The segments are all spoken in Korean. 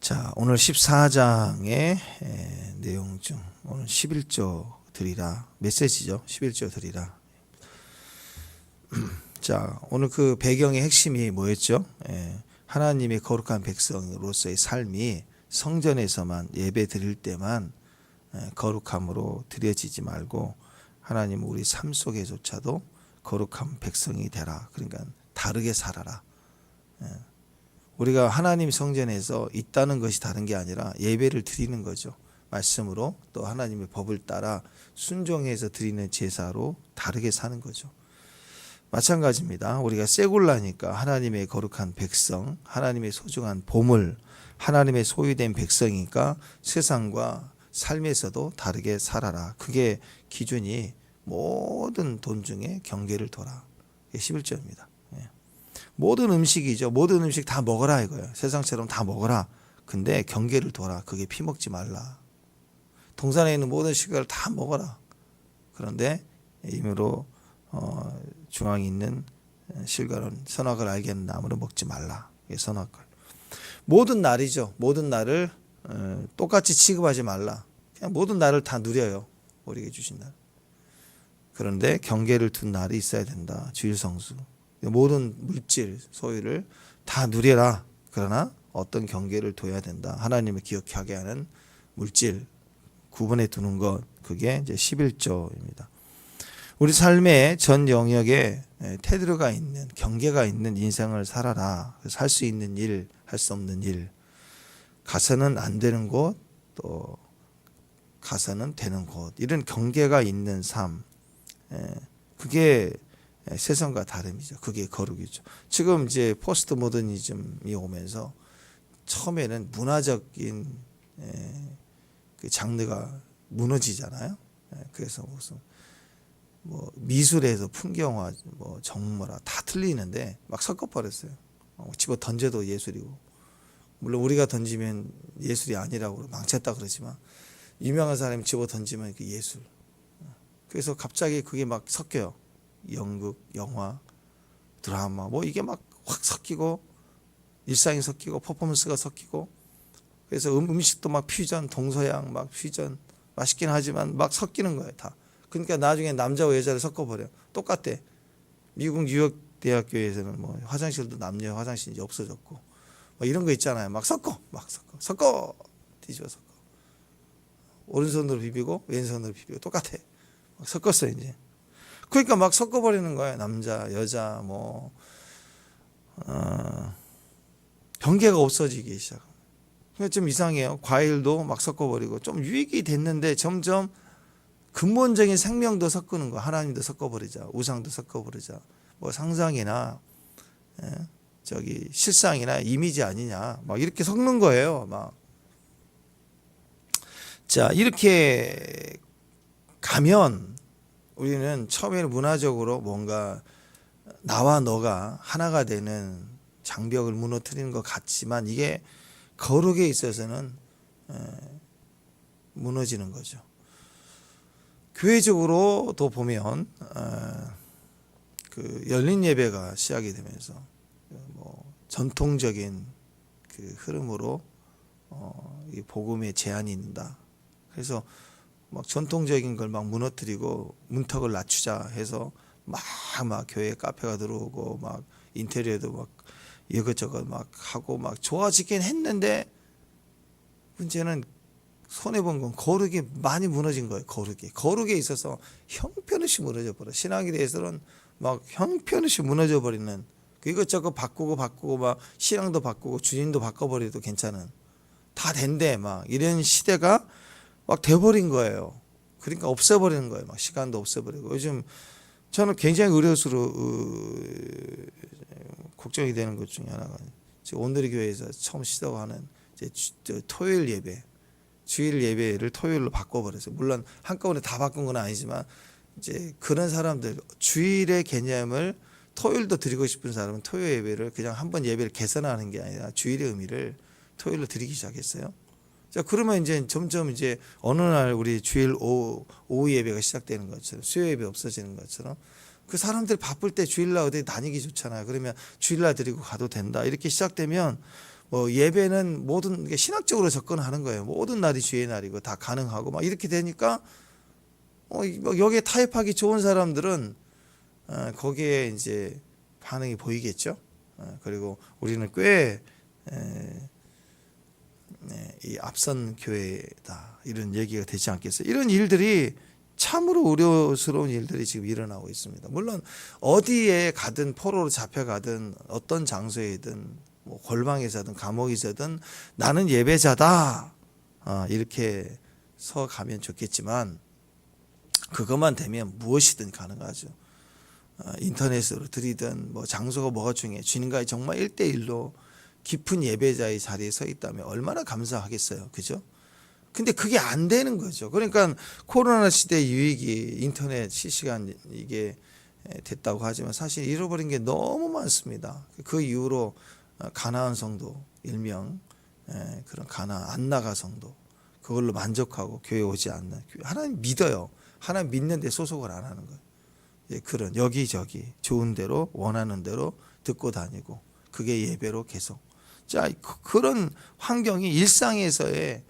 자, 오늘 14장의 내용 중 오늘 11조 드리라 메시지죠. 11조 드리라. 자, 오늘 그 배경의 핵심이 뭐였죠? 하나님의 거룩한 백성으로서의 삶이 성전에서만 예배 드릴 때만 거룩함으로 드려지지 말고 하나님 우리 삶 속에조차도 거룩한 백성이 되라. 그러니까 다르게 살아라. 우리가 하나님 성전에서 있다는 것이 다른 게 아니라 예배를 드리는 거죠. 말씀으로 또 하나님의 법을 따라 순종해서 드리는 제사로 다르게 사는 거죠. 마찬가지입니다. 우리가 세굴라니까 하나님의 거룩한 백성, 하나님의 소중한 보물, 하나님의 소유된 백성이니까 세상과 삶에서도 다르게 살아라. 그게 기준이 모든 돈 중에 경계를 둬라. 이게 11조입니다. 모든 음식이죠. 모든 음식 다 먹어라 이거예요. 세상처럼 다 먹어라. 근데 경계를 둬라. 그게 피 먹지 말라. 동산에 있는 모든 식을 다 먹어라. 그런데 임으로 중앙에 있는 실과는 선악을 알게 하는 나무를 먹지 말라. 이게 선악을. 모든 날이죠. 모든 날을 똑같이 취급하지 말라. 그냥 모든 날을 다 누려요. 우리에게 주신 날. 그런데 경계를 둔 날이 있어야 된다. 주일 성수. 모든 물질, 소유를 다 누려라. 그러나 어떤 경계를 둬야 된다. 하나님을 기억하게 하는 물질 구분해 두는 것, 그게 이제 11조입니다. 우리 삶의 전 영역에 테두리가 있는, 경계가 있는 인생을 살아라. 살 수 있는 일, 할 수 없는 일, 가서는 안 되는 곳, 또 가서는 되는 곳, 이런 경계가 있는 삶, 그게 세상과 다름이죠. 그게 거룩이죠. 지금 이제 포스트 모더니즘이 오면서 처음에는 문화적인 그 장르가 무너지잖아요. 그래서 무슨 뭐 미술에서 풍경화, 뭐 정모라 다 틀리는데 막 섞어버렸어요. 집어 던져도 예술이고, 물론 우리가 던지면 예술이 아니라고 망쳤다 그러지만 유명한 사람이 집어 던지면 그 예술. 그래서 갑자기 그게 막 섞여요. 연극, 영화, 드라마 뭐 이게 막 확 섞이고 일상이 섞이고 퍼포먼스가 섞이고, 그래서 음식도 막 퓨전, 동서양 막 퓨전 맛있긴 하지만 막 섞이는 거예요 다. 그러니까 나중에 남자와 여자를 섞어버려. 똑같대. 미국 뉴욕 대학교에서는 뭐 화장실도 남녀 화장실이 이제 없어졌고 뭐 이런 거 있잖아요. 막 섞어 뒤집어 섞어. 오른손으로 비비고 왼손으로 비비고 똑같아. 막 섞었어 이제. 그러니까 막 섞어버리는 거예요. 남자, 여자, 뭐 경계가 없어지기 시작합니다. 그러니까 좀 이상해요. 과일도 막 섞어버리고 좀 유익이 됐는데 점점 근본적인 생명도 섞는 거. 하나님도 섞어버리자, 우상도 섞어버리자. 뭐 상상이나 저기 실상이나 이미지 아니냐. 막 이렇게 섞는 거예요. 막. 자, 이렇게 가면 우리는 처음에는 문화적으로 뭔가 나와 너가 하나가 되는 장벽을 무너뜨리는 것 같지만 이게 거룩에 있어서는 무너지는 거죠. 교회적으로도 보면 그 열린 예배가 시작이 되면서 뭐 전통적인 그 흐름으로 이 복음의 제한이 있다. 그래서 막 전통적인 걸 막 무너뜨리고 문턱을 낮추자 해서 막 교회 카페가 들어오고 막 인테리어도 막 이것저것 막 하고 막 좋아지긴 했는데 문제는 손해본 건 거룩이 많이 무너진 거예요. 거룩에 있어서 형편없이 무너져 버려. 신앙에 대해서는 막 형편없이 무너져 버리는, 이것저것 바꾸고 막 신앙도 바꾸고 주님도 바꿔버려도 괜찮은, 다 된대 막 이런 시대가 막 돼버린 거예요. 그러니까 없애버리는 거예요. 막 시간도 없애버리고. 요즘 저는 굉장히 걱정이 되는 것 중에 하나가 오늘의 교회에서 처음 시도하는 토요일 예배, 주일 예배를 토요일로 바꿔버렸어요. 물론 한꺼번에 다 바꾼 건 아니지만 이제 그런 사람들, 주일의 개념을 토요일도 드리고 싶은 사람은 토요일 예배를 그냥 한번 예배를 개선하는 게 아니라 주일의 의미를 토요일로 드리기 시작했어요. 자, 그러면 이제 점점 이제 어느 날 우리 주일 오후 예배가 시작되는 것처럼, 수요 예배 없어지는 것처럼, 그 사람들 바쁠 때 주일날 어디 다니기 좋잖아요. 그러면 주일날 드리고 가도 된다. 이렇게 시작되면 뭐 예배는 모든 게 신학적으로 접근하는 거예요. 모든 날이 주의 날이고 다 가능하고 막 이렇게 되니까 뭐 여기에 타협하기 좋은 사람들은 거기에 이제 반응이 보이겠죠. 그리고 우리는 꽤 이 앞선 교회다 이런 얘기가 되지 않겠어요. 이런 일들이 참으로 우려스러운 일들이 지금 일어나고 있습니다. 물론 어디에 가든 포로로 잡혀가든 어떤 장소에든 뭐 골방에서든 감옥에서든 나는 예배자다 이렇게 서 가면 좋겠지만 그것만 되면 무엇이든 가능하죠. 인터넷으로 드리든 뭐 장소가 뭐가 중요해 주님과의 정말 1대1로 깊은 예배자의 자리에 서 있다면 얼마나 감사하겠어요. 그죠? 근데 그게 안 되는 거죠. 그러니까 코로나 시대 유익이 인터넷 실시간 이게 됐다고 하지만 사실 잃어버린 게 너무 많습니다. 그 이후로 가나안 성도 일명 그런 안나가 성도 그걸로 만족하고 교회 오지 않는 하나님 믿어요. 하나님 믿는데 소속을 안 하는 거예요. 그런 여기저기 좋은 대로 원하는 대로 듣고 다니고 그게 예배로 계속 자 그런 환경이 일상에서의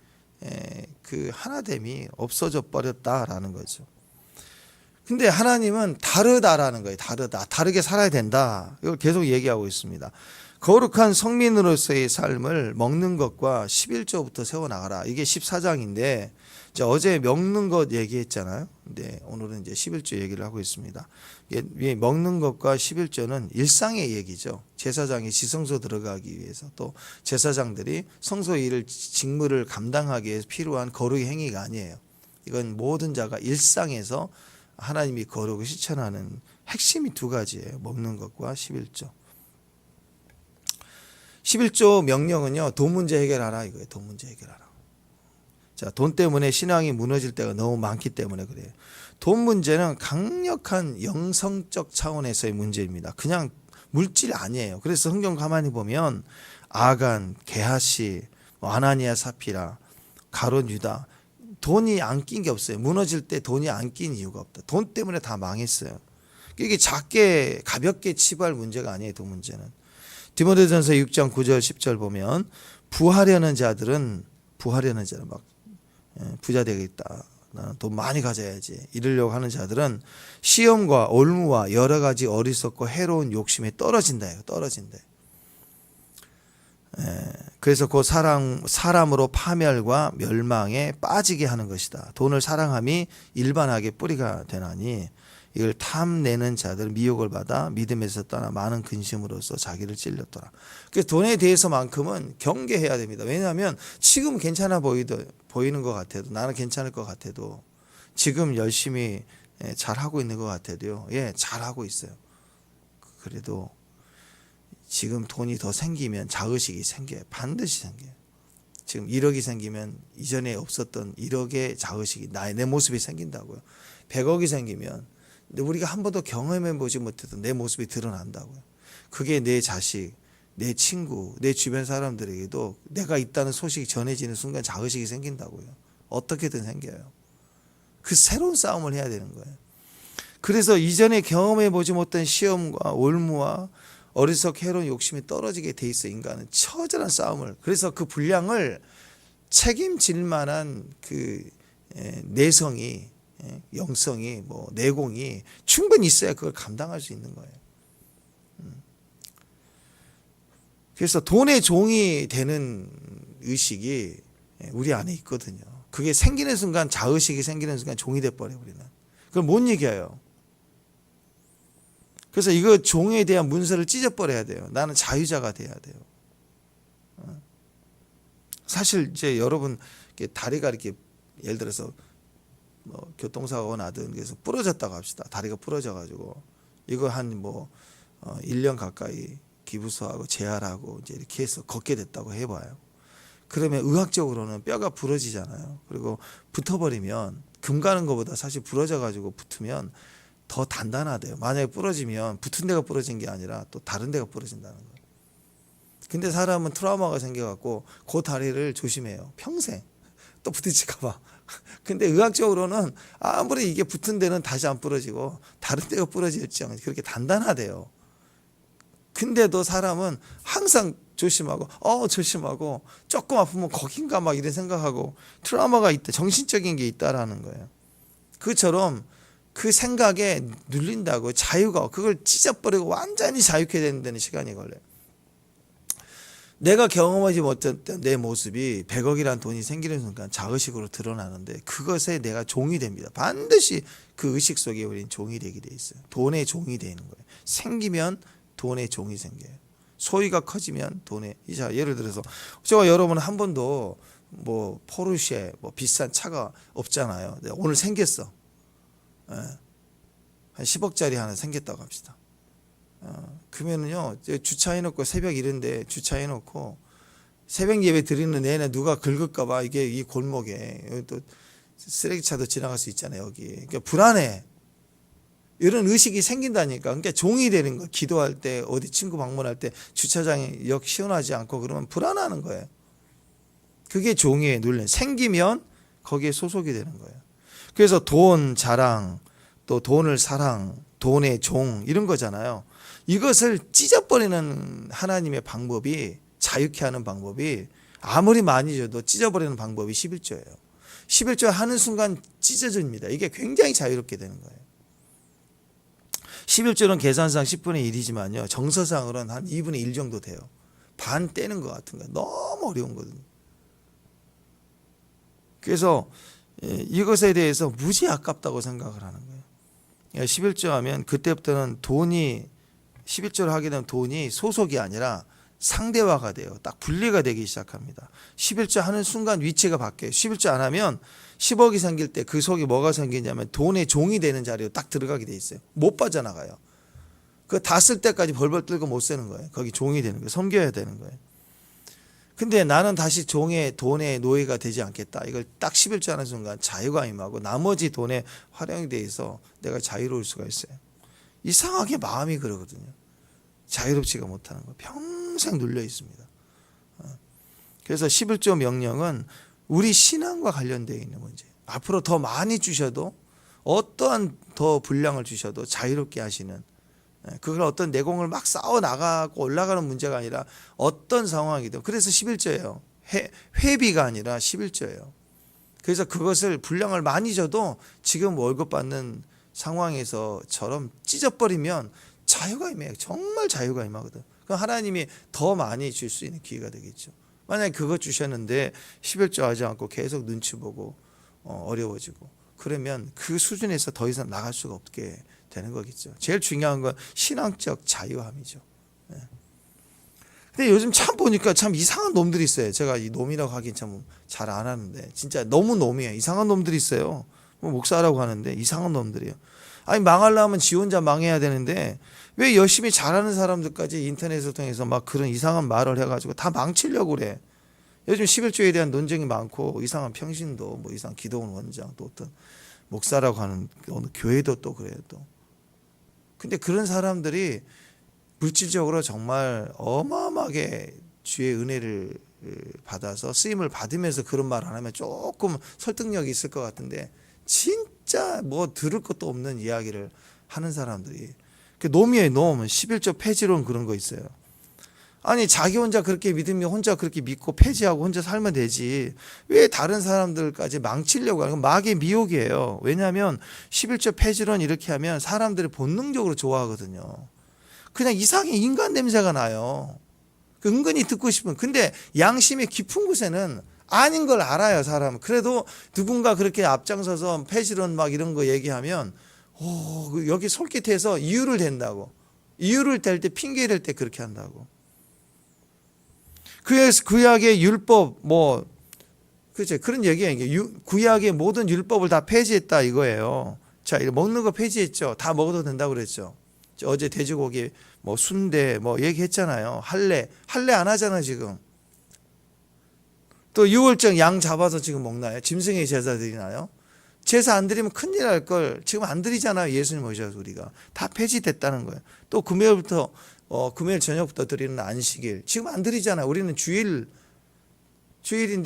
그 하나됨이 없어져 버렸다라는 거죠. 근데 하나님은 다르다라는 거예요. 다르게 살아야 된다. 이걸 계속 얘기하고 있습니다. 거룩한 성민으로서의 삶을 먹는 것과 11조부터 세워나가라. 이게 14장인데 어제 먹는 것 얘기했잖아요. 근데 오늘은 이제 11조 얘기를 하고 있습니다. 먹는 것과 11조는 일상의 얘기죠. 제사장이 지성소 들어가기 위해서 또 제사장들이 성소 일을 직무를 감당하기 위해서 필요한 거룩의 행위가 아니에요. 이건 모든 자가 일상에서 하나님이 거룩을 실천하는 핵심이 두 가지예요. 먹는 것과 11조. 11조 명령은요. 돈 문제 해결하라 이거예요. 돈 문제 해결하라. 자, 돈 때문에 신앙이 무너질 때가 너무 많기 때문에 그래요. 돈 문제는 강력한 영성적 차원에서의 문제입니다. 그냥 물질 아니에요. 그래서 성경 가만히 보면 아간, 게하시, 아나니아, 사피라, 가룟, 유다 돈이 안 낀 게 없어요. 무너질 때 돈이 안 낀 이유가 없다. 돈 때문에 다 망했어요. 이게 작게 가볍게 치부할 문제가 아니에요. 돈 문제는. 디모데전서 6장 9절 10절 보면 부하려는 자는 막 부자 되겠다. 나는 돈 많이 가져야지. 이러려고 하는 자들은 시험과 올무와 여러 가지 어리석고 해로운 욕심에 떨어진다. 떨어진대. 그래서 그 사람으로 파멸과 멸망에 빠지게 하는 것이다. 돈을 사랑함이 일반하게 뿌리가 되나니 이걸 탐내는 자들은 미혹을 받아 믿음에서 떠나 많은 근심으로써 자기를 찔렸더라. 그래서 돈에 대해서만큼은 경계해야 됩니다. 왜냐하면 지금 괜찮아 보이는 것 같아도 나는 괜찮을 것 같아도 지금 열심히 잘하고 있는 것 같아도요. 잘하고 있어요. 그래도 지금 돈이 더 생기면 자의식이 생겨요. 반드시 생겨요. 지금 1억이 생기면 이전에 없었던 1억의 자의식이 내 모습이 생긴다고요. 100억이 생기면 근데 우리가 한 번도 경험해보지 못해도 내 모습이 드러난다고요. 그게 내 자식, 내 친구, 내 주변 사람들에게도 내가 있다는 소식이 전해지는 순간 자의식이 생긴다고요. 어떻게든 생겨요. 그 새로운 싸움을 해야 되는 거예요. 그래서 이전에 경험해보지 못한 시험과 올무와 어리석 해로운 욕심이 떨어지게 돼 있어. 인간은 처절한 싸움을. 그래서 그 분량을 책임질 만한 그 내성이 영성이 내공이 충분히 있어야 그걸 감당할 수 있는 거예요. 그래서 돈의 종이 되는 의식이 우리 안에 있거든요. 그게 생기는 순간 자의식이 생기는 순간 종이 돼버려요. 우리는 그걸 못 이겨요. 그래서 이거 종에 대한 문서를 찢어버려야 돼요. 나는 자유자가 돼야 돼요. 사실 이제 여러분 다리가 이렇게 예를 들어서 교통사고가 나든 그래서 부러졌다고 합시다. 다리가 부러져가지고 이거 한 1년 가까이 기부소하고 재활하고 이제 이렇게 해서 걷게 됐다고 해봐요. 그러면 의학적으로는 뼈가 부러지잖아요. 그리고 붙어버리면 금 가는 것보다 사실 부러져가지고 붙으면 더 단단하대요. 만약에 부러지면 붙은 데가 부러진 게 아니라 또 다른 데가 부러진다는 거예요. 근데 사람은 트라우마가 생겨갖고 그 다리를 조심해요. 평생. 또 부딪힐까 봐. 근데 의학적으로는 아무리 이게 붙은 데는 다시 안 부러지고 다른 데가 부러질지 그렇게 단단하대요. 근데도 사람은 항상 조심하고 조금 아프면 거긴가 막 이런 생각하고 트라우마가 있다, 정신적인 게 있다라는 거예요. 그처럼 그 생각에 눌린다고 자유가 그걸 찢어버리고 완전히 자유케 되는 데는 시간이 걸려요. 내가 경험하지 못했던 내 모습이 100억이라는 돈이 생기는 순간 자의식으로 드러나는데 그것에 내가 종이 됩니다. 반드시 그 의식 속에 우린 종이 되게 돼 있어요. 돈의 종이 되는 거예요. 생기면 돈의 종이 생겨요. 소유가 커지면 돈의. 자, 예를 들어서 제가 여러분 한 번도 뭐 포르쉐 뭐 비싼 차가 없잖아요. 오늘 생겼어. 예. 한 10억짜리 하나 생겼다고 합시다. 그러면은요, 주차해놓고 새벽 이런데 주차해놓고 새벽 예배 드리는 내내 누가 긁을까봐 이게 이 골목에 여기 또 쓰레기차도 지나갈 수 있잖아요. 여기. 그러니까 불안해. 이런 의식이 생긴다니까. 그러니까 종이 되는 거. 기도할 때 어디 친구 방문할 때 주차장에 역 시원하지 않고 그러면 불안하는 거예요. 그게 종이에 눌려. 생기면 거기에 소속이 되는 거예요. 그래서 돈 자랑, 또 돈을 사랑, 돈의 종 이런 거잖아요. 이것을 찢어버리는 하나님의 방법이, 자유케 하는 방법이 아무리 많이 줘도 찢어버리는 방법이 11조예요. 11조 하는 순간 찢어집니다. 이게 굉장히 자유롭게 되는 거예요. 11조는 계산상 10분의 1이지만요. 정서상으로는 한 2분의 1 정도 돼요. 반 떼는 것 같은 거예요. 너무 어려운 거거든요. 그래서 이것에 대해서 무지 아깝다고 생각을 하는 거예요. 11조 하면 그때부터는 돈이 11조를 하게 되면 돈이 소속이 아니라 상대화가 돼요. 딱 분리가 되기 시작합니다. 11조 하는 순간 위치가 바뀌어요. 11조 안 하면 10억이 생길 때 그 속에 뭐가 생기냐면 돈의 종이 되는 자리로 딱 들어가게 돼 있어요. 못 빠져나가요. 그거 다 쓸 때까지 벌벌 떨고 못 쓰는 거예요. 거기 종이 되는 거예요. 섬겨야 되는 거예요. 근데 나는 다시 돈의 노예가 되지 않겠다. 이걸 딱 11조 하는 순간 자유가 임하고 나머지 돈의 활용에 대해서 내가 자유로울 수가 있어요. 이상하게 마음이 그러거든요. 자유롭지가 못하는 거. 평생 눌려 있습니다. 그래서 11조 명령은 우리 신앙과 관련되어 있는 문제예요. 앞으로 더 많이 주셔도 어떠한 더 분량을 주셔도 자유롭게 하시는, 그걸 어떤 내공을 막 쌓아 나가고 올라가는 문제가 아니라 어떤 상황이든. 그래서 11조예요. 회비가 아니라 11조예요. 그래서 그것을 분량을 많이 줘도 지금 월급 받는 상황에서처럼 찢어버리면 자유가 임해요. 정말 자유가 임하거든. 그럼 하나님이 더 많이 줄 수 있는 기회가 되겠죠. 만약에 그거 주셨는데 11조 하지 않고 계속 눈치 보고 어려워지고 그러면 그 수준에서 더 이상 나갈 수가 없게 되는 거겠죠. 제일 중요한 건 신앙적 자유함이죠. 근데 요즘 참 보니까 참 이상한 놈들이 있어요. 제가 이 놈이라고 하긴 참 잘 안 하는데 진짜 너무 놈이에요. 이상한 놈들이 있어요. 뭐 목사라고 하는데 이상한 놈들이에요. 아니 망하려면 지 혼자 망해야 되는데 왜 열심히 잘하는 사람들까지 인터넷을 통해서 막 그런 이상한 말을 해가지고 다 망치려고 그래. 요즘 11조에 대한 논쟁이 많고 이상한 평신도 뭐 이상 기도원 원장 또 어떤 목사라고 하는 어느 교회도 또 그래요 또. 근데 그런 사람들이 물질적으로 정말 어마어마하게 주의 은혜를 받아서 쓰임을 받으면서 그런 말 안 하면 조금 설득력이 있을 것 같은데 진짜 뭐 들을 것도 없는 이야기를 하는 사람들이 그 놈이에요. 놈. 11조 폐지론 그런 거 있어요. 아니 자기 혼자 그렇게 믿으면 혼자 그렇게 믿고 폐지하고 혼자 살면 되지 왜 다른 사람들까지 망치려고 하는 건 마귀의 미혹이에요. 왜냐하면 11조 폐지론 이렇게 하면 사람들이 본능적으로 좋아하거든요. 그냥 이상하게 인간 냄새가 나요. 은근히 듣고 싶은. 근데 양심의 깊은 곳에는 아닌 걸 알아요, 사람은. 그래도 누군가 그렇게 앞장서서 폐지론 막 이런 거 얘기하면 여기 솔깃해서 이유를 댄다고. 이유를 댈 때 핑계 댈 때 그렇게 한다고. 그래서 구약의 율법 그렇죠. 그런 얘기예요. 구약의 모든 율법을 다 폐지했다 이거예요. 자, 먹는 거 폐지했죠. 다 먹어도 된다고 그랬죠. 어제 돼지고기 순대 얘기했잖아요. 할례 안 하잖아요, 지금. 또 유월절 양 잡아서 지금 먹나요? 짐승의 제사 드리나요? 제사 안 드리면 큰일 날 걸 지금 안 드리잖아요. 예수님 오셔서 우리가 다 폐지됐다는 거예요. 또 금요일 저녁부터 드리는 안식일 지금 안 드리잖아요. 우리는 주일인데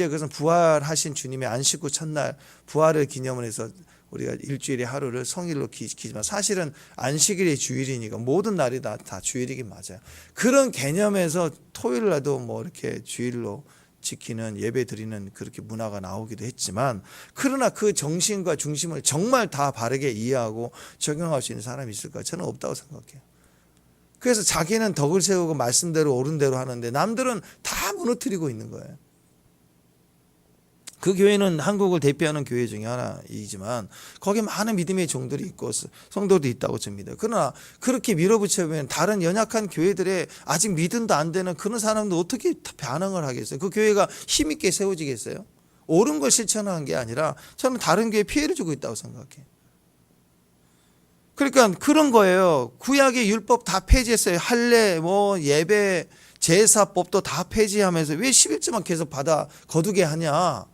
그것은 부활하신 주님의 안식 후 첫날 부활을 기념을 해서 우리가 일주일에 하루를 성일로 지키지만 사실은 안식일이 주일이니까 모든 날이 다 주일이긴 맞아요. 그런 개념에서 토요일날도 뭐 이렇게 주일로 지키는 예배 드리는 그렇게 문화가 나오기도 했지만, 그러나 그 정신과 중심을 정말 다 바르게 이해하고 적용할 수 있는 사람이 있을까? 저는 없다고 생각해요. 그래서 자기는 덕을 세우고 말씀대로 옳은 대로 하는데 남들은 다 무너뜨리고 있는 거예요. 그 교회는 한국을 대표하는 교회 중에 하나이지만 거기에 많은 믿음의 종들이 있고 성도도 있다고 봅니다. 그러나 그렇게 밀어붙여보면 다른 연약한 교회들의 아직 믿음도 안 되는 그런 사람도 어떻게 반응을 하겠어요? 그 교회가 힘있게 세워지겠어요? 옳은 걸 실천하는 게 아니라 저는 다른 교회에 피해를 주고 있다고 생각해요. 그러니까 그런 거예요. 구약의 율법 다 폐지했어요. 할례, 뭐 예배, 제사법도 다 폐지하면서 왜 11조만 계속 받아 거두게 하냐?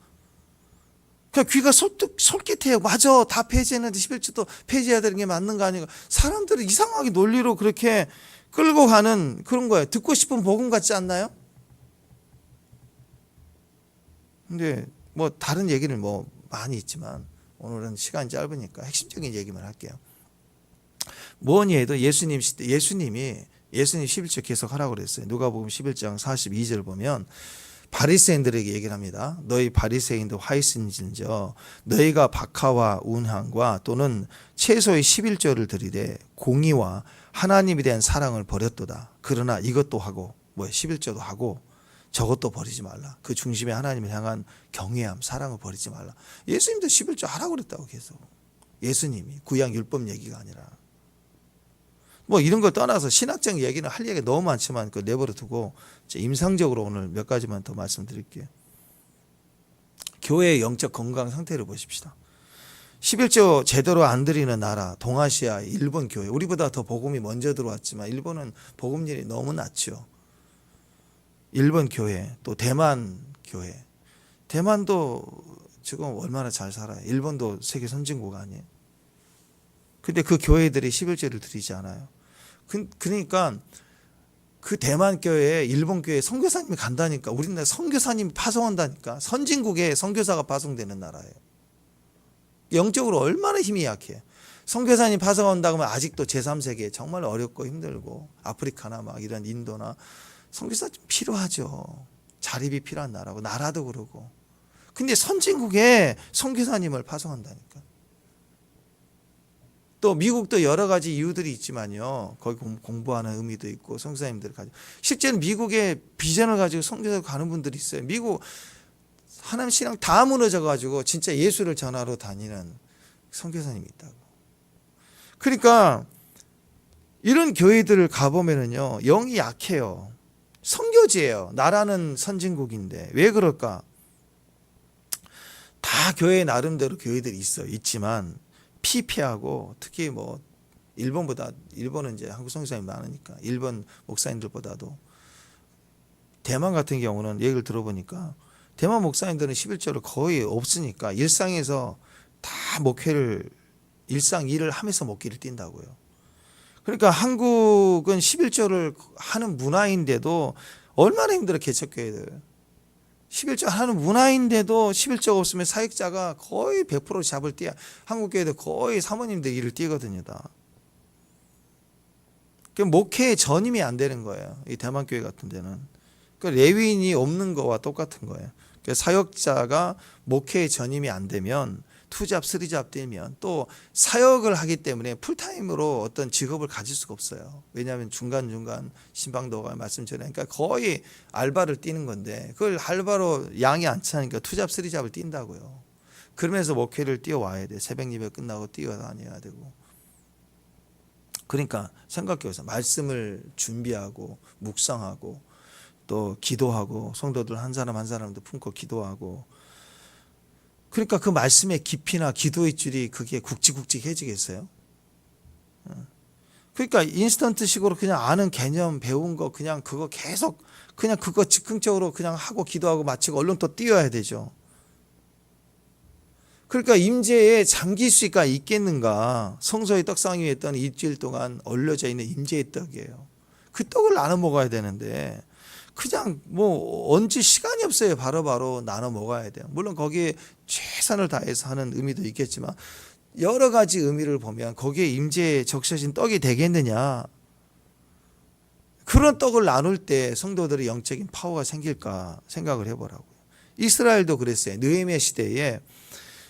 그러니까 귀가 솔깃해요. 맞아, 다 폐지했는데 11조도 폐지해야 되는 게 맞는 거 아닌가? 사람들을 이상하게 논리로 그렇게 끌고 가는 그런 거예요. 듣고 싶은 복음 같지 않나요? 근데 뭐 다른 얘기는 뭐 많이 있지만 오늘은 시간이 짧으니까 핵심적인 얘기만 할게요. 뭐니 해도 예수님 시대, 예수님이 11조 계속 하라고 그랬어요. 누가복음 11장 42절 보면 바리새인들에게 얘기를 합니다. 너희 바리새인도 화이신진저 너희가 박하와 운항과 또는 채소의 11조를 드리되 공의와 하나님에 대한 사랑을 버렸도다. 그러나 이것도 하고 11조도 하고 저것도 버리지 말라. 그 중심에 하나님을 향한 경외함, 사랑을 버리지 말라. 예수님도 11조 하라고 그랬다고 계속. 예수님이 구약 율법 얘기가 아니라. 뭐 이런 걸 떠나서 신학적 얘기는 할 얘기가 너무 많지만 그 내버려 두고 임상적으로 오늘 몇 가지만 더 말씀드릴게요. 교회의 영적 건강 상태를 보십시다. 11조 제대로 안 드리는 나라, 동아시아, 일본 교회, 우리보다 더 복음이 먼저 들어왔지만 일본은 복음률이 너무 낮죠. 일본 교회, 또 대만 교회. 대만도 지금 얼마나 잘 살아요. 일본도 세계 선진국 아니에요. 근데 그 교회들이 11조를 드리지 않아요. 그러니까 그 대만 교회에 일본 교회에 선교사님이 간다니까. 우리나라 선교사님이 파송한다니까. 선진국에 선교사가 파송되는 나라예요. 영적으로 얼마나 힘이 약해. 선교사님 파송한다고 하면 아직도 제3세계 정말 어렵고 힘들고 아프리카나 막 이런 인도나 선교사 좀 필요하죠. 자립이 필요한 나라고 나라도 그러고. 근데 선진국에 선교사님을 파송한다니까. 또 미국도 여러 가지 이유들이 있지만요. 거기 공부하는 의미도 있고 선교사님들 가지고 실제로 미국의 비전을 가지고 선교사 가는 분들이 있어요. 미국 하나님 신앙 다 무너져 가지고 진짜 예수를 전하러 다니는 선교사님이 있다고. 그러니까 이런 교회들을 가보면은요, 영이 약해요. 선교지예요. 나라는 선진국인데 왜 그럴까? 다 교회 나름대로 교회들이 있지만 피폐하고 특히 뭐 일본은 이제 한국 선교사님이 많으니까 일본 목사님들보다도 대만 같은 경우는 얘기를 들어보니까 대만 목사님들은 11조를 거의 없으니까 일상에서 다 목회를 일상 일을 하면서 목회를 뛴다고요. 그러니까 한국은 11조를 하는 문화인데도 얼마나 힘들어 개척교회들. 11조 하는 문화인데도 11조가 없으면 사역자가 거의 100% 잡을 뛰어. 한국 교회도 거의 사모님들 일을 뛰거든요, 다. 그 목회에 전임이 안 되는 거예요. 이 대만 교회 같은 데는. 그 레위인이 없는 거와 똑같은 거예요. 그 사역자가 목회에 전임이 안 되면 투잡, 쓰리잡 되면 또 사역을 하기 때문에 풀타임으로 어떤 직업을 가질 수가 없어요. 왜냐하면 중간중간 신방도가 말씀 전하니까 거의 알바를 뛰는 건데 그걸 알바로 양이 안 차니까 투잡, 쓰리잡을 뛴다고요. 그러면서 목회를 뛰어와야 돼. 새벽 예배 끝나고 뛰어다녀야 되고. 그러니까 생각해보세요. 말씀을 준비하고 묵상하고 또 기도하고 성도들 한 사람 한 사람도 품고 기도하고 그러니까 그 말씀의 깊이나 기도의 줄이 그게 굵직굵직해지겠어요? 그러니까 인스턴트식으로 그냥 아는 개념 배운 거 그냥 그거 계속 그냥 그거 즉흥적으로 그냥 하고 기도하고 마치고 얼른 또 뛰어야 되죠. 그러니까 임재에 잠길 수가 있겠는가? 성소의 떡상 위에 있던 일주일 동안 얼려져 있는 임재의 떡이에요. 그 떡을 나눠 먹어야 되는데 그냥 뭐 얹을 시간이 없어요. 바로바로 나눠 먹어야 돼요. 물론 거기에 최선을 다해서 하는 의미도 있겠지만 여러 가지 의미를 보면 거기에 임재에 적셔진 떡이 되겠느냐. 그런 떡을 나눌 때 성도들의 영적인 파워가 생길까 생각을 해보라고요. 이스라엘도 그랬어요. 느헤미야 시대에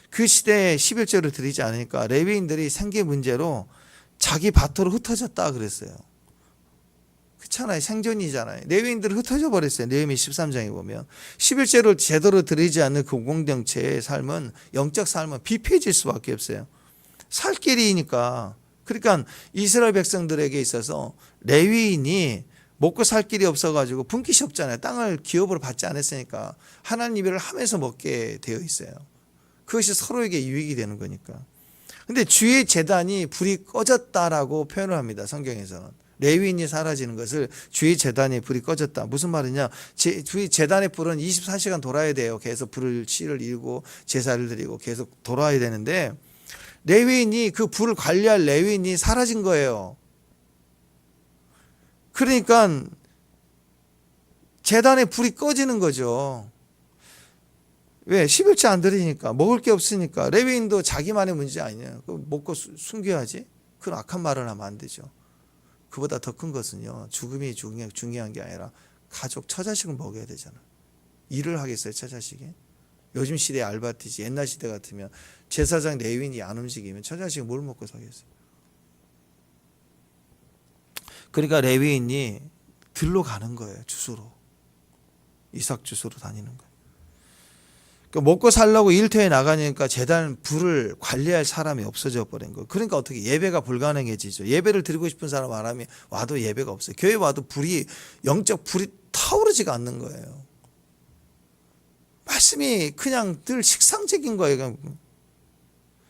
그 시대에 11조를 드리지 않으니까 레위인들이 생계 문제로 자기 밭으로 흩어졌다 그랬어요. 그렇잖아요. 생존이잖아요. 레위인들이 흩어져 버렸어요. 느헤미야 13장에 보면 11조를 제대로 드리지 않는 그 공동체의 삶은, 영적 삶은 비폐해질 수밖에 없어요. 살 길이니까. 그러니까 이스라엘 백성들에게 있어서 레위인이 먹고 살 길이 없어가지고 분깃이 없잖아요. 땅을 기업으로 받지 않았으니까 하나님 예배를 하면서 먹게 되어 있어요. 그것이 서로에게 유익이 되는 거니까. 근데 주의 제단이 불이 꺼졌다라고 표현을 합니다. 성경에서는. 레위인이 사라지는 것을 주의 제단이 불이 꺼졌다. 무슨 말이냐? 주의 제단의 불은 24시간 돌아야 돼요. 계속 불을 씨를 이루고 제사를 드리고 계속 돌아야 되는데, 레위인이, 그 불을 관리할 레위인이 사라진 거예요. 그러니까 제단의 불이 꺼지는 거죠. 왜? 11조 안 드리니까. 먹을 게 없으니까. 레위인도 자기만의 문제 아니냐. 먹고 숨겨야지. 그런 악한 말을 하면 안 되죠. 그보다 더 큰 것은요, 죽음이 중요한 게 아니라 가족, 처자식을 먹여야 되잖아. 일을 하겠어요, 처자식이? 요즘 시대에 알바티지. 옛날 시대 같으면 제사장 레위인이 안 움직이면 처자식이 뭘 먹고 살겠어요. 그러니까 레위인이 들로 가는 거예요. 주소로. 이삭 주소로 다니는 거예요. 그러니까 먹고 살려고 일터에 나가니까 제단 불을 관리할 사람이 없어져 버린 거예요. 그러니까 어떻게 예배가 불가능해지죠. 예배를 드리고 싶은 사람 와도 예배가 없어요. 교회 와도 영적 불이 타오르지가 않는 거예요. 말씀이 그냥 늘 식상적인 거예요.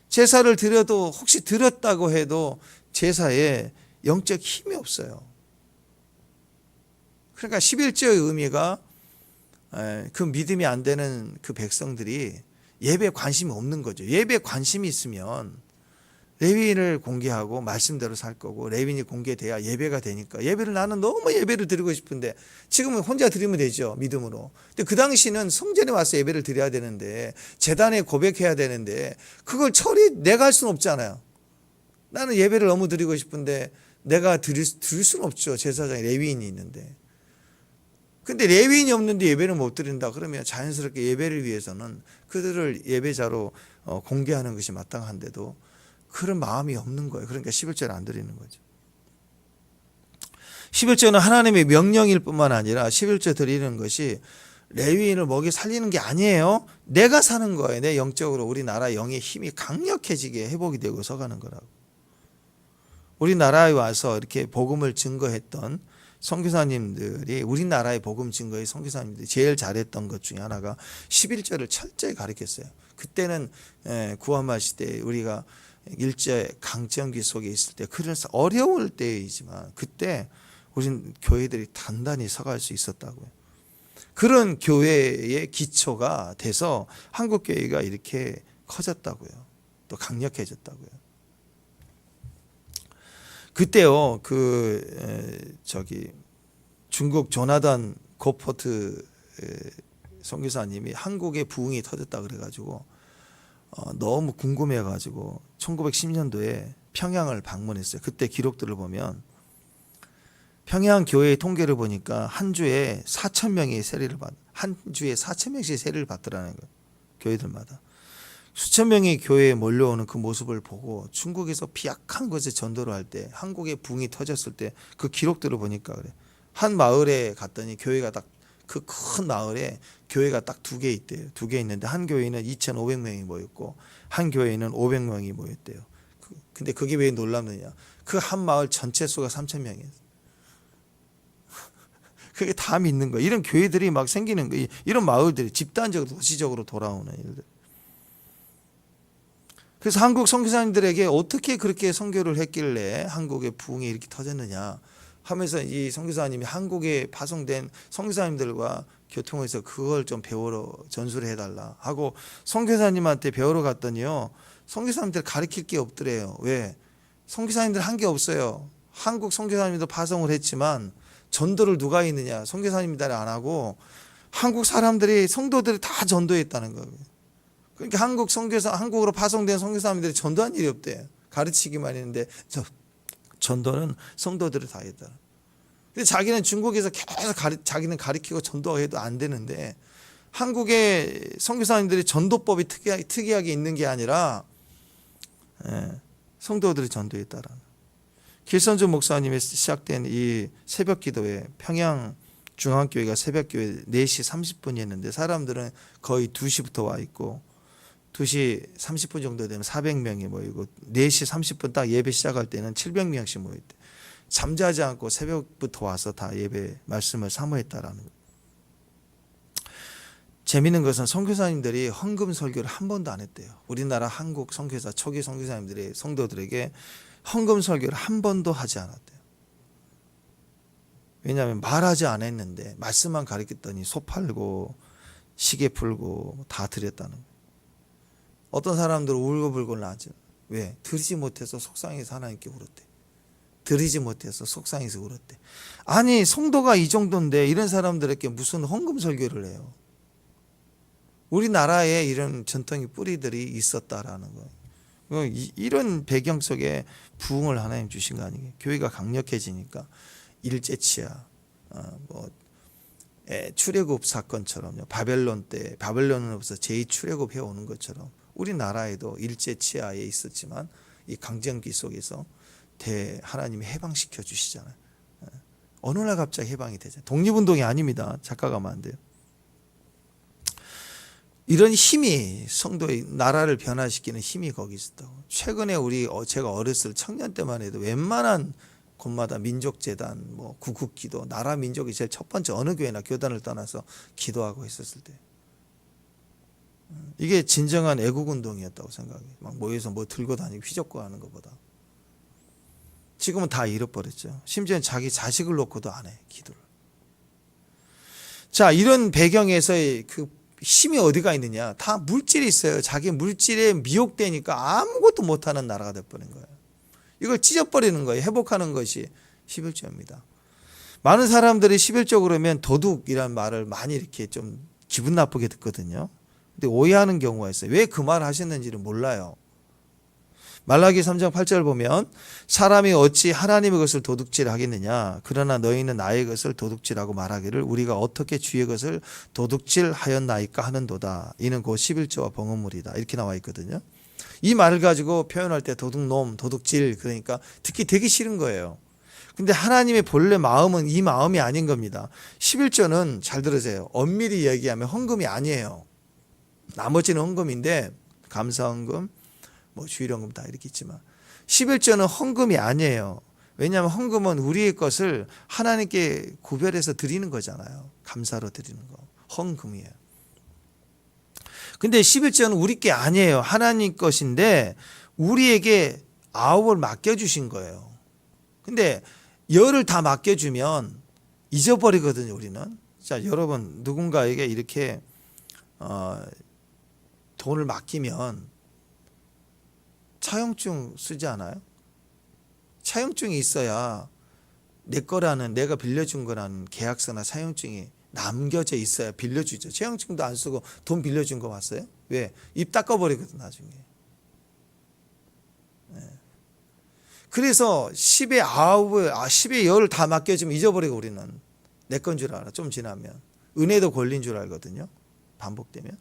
제사를 드려도, 혹시 드렸다고 해도 제사에 영적 힘이 없어요. 그러니까 11조의 의미가, 그 믿음이 안 되는 그 백성들이 예배에 관심이 없는 거죠. 예배에 관심이 있으면 레위인을 공개하고 말씀대로 살 거고, 레위인이 공개돼야 예배가 되니까. 나는 너무 예배를 드리고 싶은데, 지금은 혼자 드리면 되죠, 믿음으로. 근데 그 당시는 성전에 와서 예배를 드려야 되는데, 제단에 고백해야 되는데, 그걸 내가 할 수는 없잖아요. 나는 예배를 너무 드리고 싶은데 내가 드릴 수는 없죠. 제사장이 레위인이 있는데. 근데 레위인이 없는데 예배를 못 드린다 그러면 자연스럽게 예배를 위해서는 그들을 예배자로 공개하는 것이 마땅한데도 그런 마음이 없는 거예요. 그러니까 11조를 안 드리는 거죠. 11조는 하나님의 명령일 뿐만 아니라 11조 드리는 것이 레위인을 먹여 살리는 게 아니에요. 내가 사는 거예요. 내 영적으로 우리나라 영의 힘이 강력해지게 회복이 되고 서가는 거라고. 우리나라에 와서 이렇게 복음을 증거했던 선교사님들이, 우리나라의 복음 증거의 선교사님들이 제일 잘했던 것 중에 하나가 11조를 철저히 가르쳤어요. 그때는 구한말 시대에 우리가 일제 강점기 속에 있을 때, 그래서 어려울 때이지만 그때 우린 교회들이 단단히 서갈 수 있었다고요. 그런 교회의 기초가 돼서 한국 교회가 이렇게 커졌다고요. 또 강력해졌다고요. 그때요, 중국 조나단 고포트 선교사님이 한국의 부흥이 터졌다 그래가지고 너무 궁금해가지고 1910년도에 평양을 방문했어요. 그때 기록들을 보면 평양 교회의 통계를 보니까 한 주에 4,000명이 세례를 한 주에 4,000명씩 세례를 받더라는 거예요. 교회들마다. 수천 명이 교회에 몰려오는 그 모습을 보고 중국에서 비약한 곳에 전도를 할 때, 한국에 붕이 터졌을 때 그 기록들을 보니까 그래. 한 마을에 갔더니 교회가 딱, 그 큰 마을에 교회가 딱 2개 있대요. 2개 있는데 한 교회는 2,500명이 모였고 한 교회는 500명이 모였대요. 근데 그게 왜 놀랍느냐? 그 한 마을 전체 수가 3,000명이에요. 그게 다 믿는 거예요. 이런 교회들이 막 생기는 거예요. 이런 마을들이 집단적으로 도시적으로 돌아오는 일들. 그래서 한국 선교사님들에게 어떻게 그렇게 선교를 했길래 한국의 부흥이 이렇게 터졌느냐 하면서 이 선교사님이 한국에 파송된 선교사님들과 교통해서 그걸 좀 배우러 전수를 해달라 하고 선교사님한테 배우러 갔더니요, 선교사님들 가르칠 게 없더래요. 왜? 선교사님들 한 게 없어요. 한국 선교사님도 파송을 했지만 전도를 누가 했느냐? 선교사님들이 안 하고 한국 사람들이, 성도들이 다 전도했다는 거예요. 그러니까 한국으로 파송된 선교사님들이 전도한 일이 없대요. 가르치기만 했는데 전도는 성도들이 다 했다. 근데 자기는 중국에서 계속 자기는 가르치고 전도해도 안 되는데 한국의 선교사님들이 전도법이 특이하게 있는 게 아니라 성도들이 전도했다라는. 길선주 목사님의 시작된 이 새벽기도회 평양 중앙교회가 새벽교회 4시 30분이었는데 사람들은 거의 2시부터 와 있고 2시 30분 정도 되면 400명이 모이고 4시 30분 딱 예배 시작할 때는 700명씩 모였대. 잠자지 않고 새벽부터 와서 다 예배 말씀을 사모했다라는 거예요. 재미있는 것은 선교사님들이 헌금 설교를 한 번도 안 했대요. 우리나라 한국 선교사 초기 선교사님들이 성도들에게 헌금 설교를 한 번도 하지 않았대요. 왜냐하면 말하지 않았는데 말씀만 가르쳤더니 소 팔고 시계 풀고 다 드렸다는 거예요. 어떤 사람들은 울고불고 나죠. 왜? 드리지 못해서 속상해서 하나님께 울었대. 드리지 못해서 속상해서 울었대. 아니 성도가 이 정도인데 이런 사람들에게 무슨 헌금 설교를 해요. 우리나라에 이런 전통의 뿌리들이 있었다라는 거예요. 이런 배경 속에 부흥을 하나님 주신 거 아니에요. 교회가 강력해지니까 일제치하, 출애굽 사건처럼요. 바벨론 때 바벨론으로부터 제2출애굽 해오는 것처럼 우리나라에도 일제치하에 있었지만 이 강점기 속에서 하나님이 해방시켜 주시잖아요. 어느 날 갑자기 해방이 되죠. 독립운동이 아닙니다. 착각하면 안 돼요. 이런 힘이 성도의 나라를 변화시키는 힘이 거기 있었다고. 최근에 제가 어렸을 청년 때만 해도 웬만한 곳마다 민족재단, 구국기도, 나라 민족이 제일 첫 번째 어느 교회나 교단을 떠나서 기도하고 있었을 때. 이게 진정한 애국운동이었다고 생각해요. 막 모여서 들고 다니고 휘젓고 하는 것보다. 지금은 다 잃어버렸죠. 심지어는 자기 자식을 놓고도 안 해, 기도를. 자, 이런 배경에서의 그 힘이 어디가 있느냐? 다 물질이 있어요. 자기 물질에 미혹되니까 아무것도 못하는 나라가 돼버린 거예요. 이걸 찢어버리는 거예요. 회복하는 것이 11조입니다. 많은 사람들이 11조 그러면 도둑이라는 말을 많이 이렇게 좀 기분 나쁘게 듣거든요. 근데 오해하는 경우가 있어요. 왜 그 말을 하셨는지를 몰라요. 말라기 3장 8절 보면 사람이 어찌 하나님의 것을 도둑질하겠느냐. 그러나 너희는 나의 것을 도둑질하고 말하기를 우리가 어떻게 주의 것을 도둑질하였나이까 하는도다. 이는 곧 11조와 봉헌물이다. 이렇게 나와 있거든요. 이 말을 가지고 표현할 때 도둑놈, 도둑질 그러니까 듣기 되게 싫은 거예요. 근데 하나님의 본래 마음은 이 마음이 아닌 겁니다. 11조는 잘 들으세요. 엄밀히 얘기하면 헌금이 아니에요. 나머지는 헌금인데 감사헌금, 주일헌금 다 이렇게 있지만 11조는 헌금이 아니에요. 왜냐하면 헌금은 우리의 것을 하나님께 구별해서 드리는 거잖아요. 감사로 드리는 거. 헌금이에요. 근데 11조는 우리 게 아니에요. 하나님 것인데 우리에게 아홉을 맡겨주신 거예요. 근데 열을 다 맡겨주면 잊어버리거든요. 우리는. 자, 여러분 누군가에게 이렇게 돈을 맡기면 차용증 쓰지 않아요? 차용증이 있어야 내 거라는, 내가 빌려준 거라는 계약서나 차용증이 남겨져 있어야 빌려주죠. 차용증도 안 쓰고 돈 빌려준 거 봤어요? 왜? 입 닦아버리거든 나중에. 그래서 10의 9을 10의 10을 다 맡겨주면 잊어버리고 우리는 내 건 줄 알아. 좀 지나면 은혜도 걸린 줄 알거든요. 반복되면.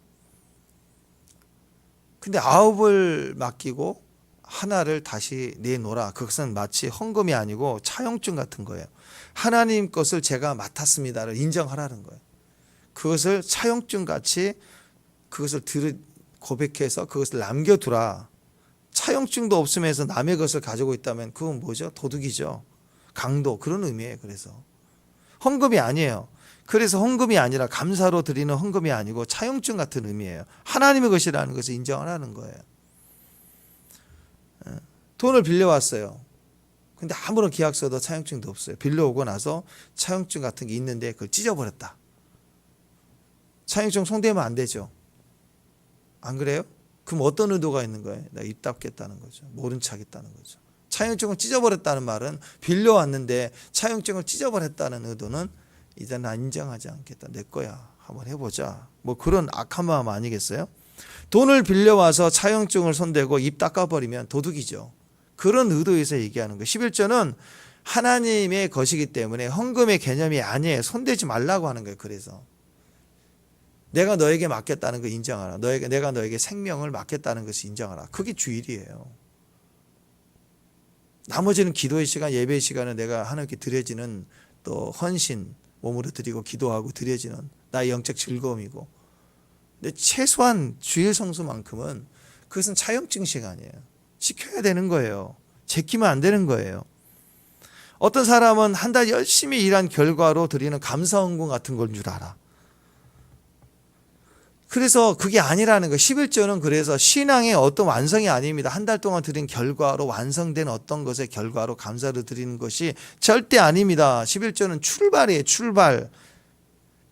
근데 9을 맡기고 하나를 다시 내놓으라. 그것은 마치 헌금이 아니고 차용증 같은 거예요. 하나님 것을 제가 맡았습니다를 인정하라는 거예요. 그것을 차용증 같이 그것을 고백해서 그것을 남겨두라. 차용증도 없으면서 남의 것을 가지고 있다면 그건 뭐죠? 도둑이죠. 강도, 그런 의미예요. 그래서 헌금이 아니에요. 그래서 헌금이 아니라 감사로 드리는 헌금이 아니고 차용증 같은 의미예요. 하나님의 것이라는 것을 인정하라는 거예요. 돈을 빌려왔어요. 근데 아무런 계약서도 차용증도 없어요. 빌려오고 나서 차용증 같은 게 있는데 그걸 찢어버렸다. 차용증 송대면 안 되죠. 안 그래요? 그럼 어떤 의도가 있는 거예요? 내가 입 닫겠다는 거죠. 모른 척 하겠다는 거죠. 차용증을 찢어버렸다는 말은 빌려왔는데 차용증을 찢어버렸다는 의도는 이제 나 인정하지 않겠다. 내 거야. 한번 해보자. 그런 악한 마음 아니겠어요? 돈을 빌려와서 차용증을 손대고 입 닦아버리면 도둑이죠. 그런 의도에서 얘기하는 거예요. 11조는 하나님의 것이기 때문에 헌금의 개념이 아니에요. 손대지 말라고 하는 거예요. 그래서 내가 너에게 맡겼다는 거 인정하라. 내가 너에게 생명을 맡겼다는 것을 인정하라. 그게 주일이에요. 나머지는 기도의 시간, 예배의 시간은 내가 하나님께 드려지는 또 헌신, 몸으로 드리고 기도하고 드려지는 나의 영적 즐거움이고, 근데 최소한 주일 성수만큼은 그것은 차용증 시간이에요. 지켜야 되는 거예요. 제끼면 안 되는 거예요. 어떤 사람은 한 달 열심히 일한 결과로 드리는 감사헌금 같은 건 줄 알아. 그래서 그게 아니라는 거예요. 11조는 그래서 신앙의 어떤 완성이 아닙니다. 한 달 동안 드린 결과로 완성된 어떤 것의 결과로 감사를 드리는 것이 절대 아닙니다. 11조는 출발이에요. 출발.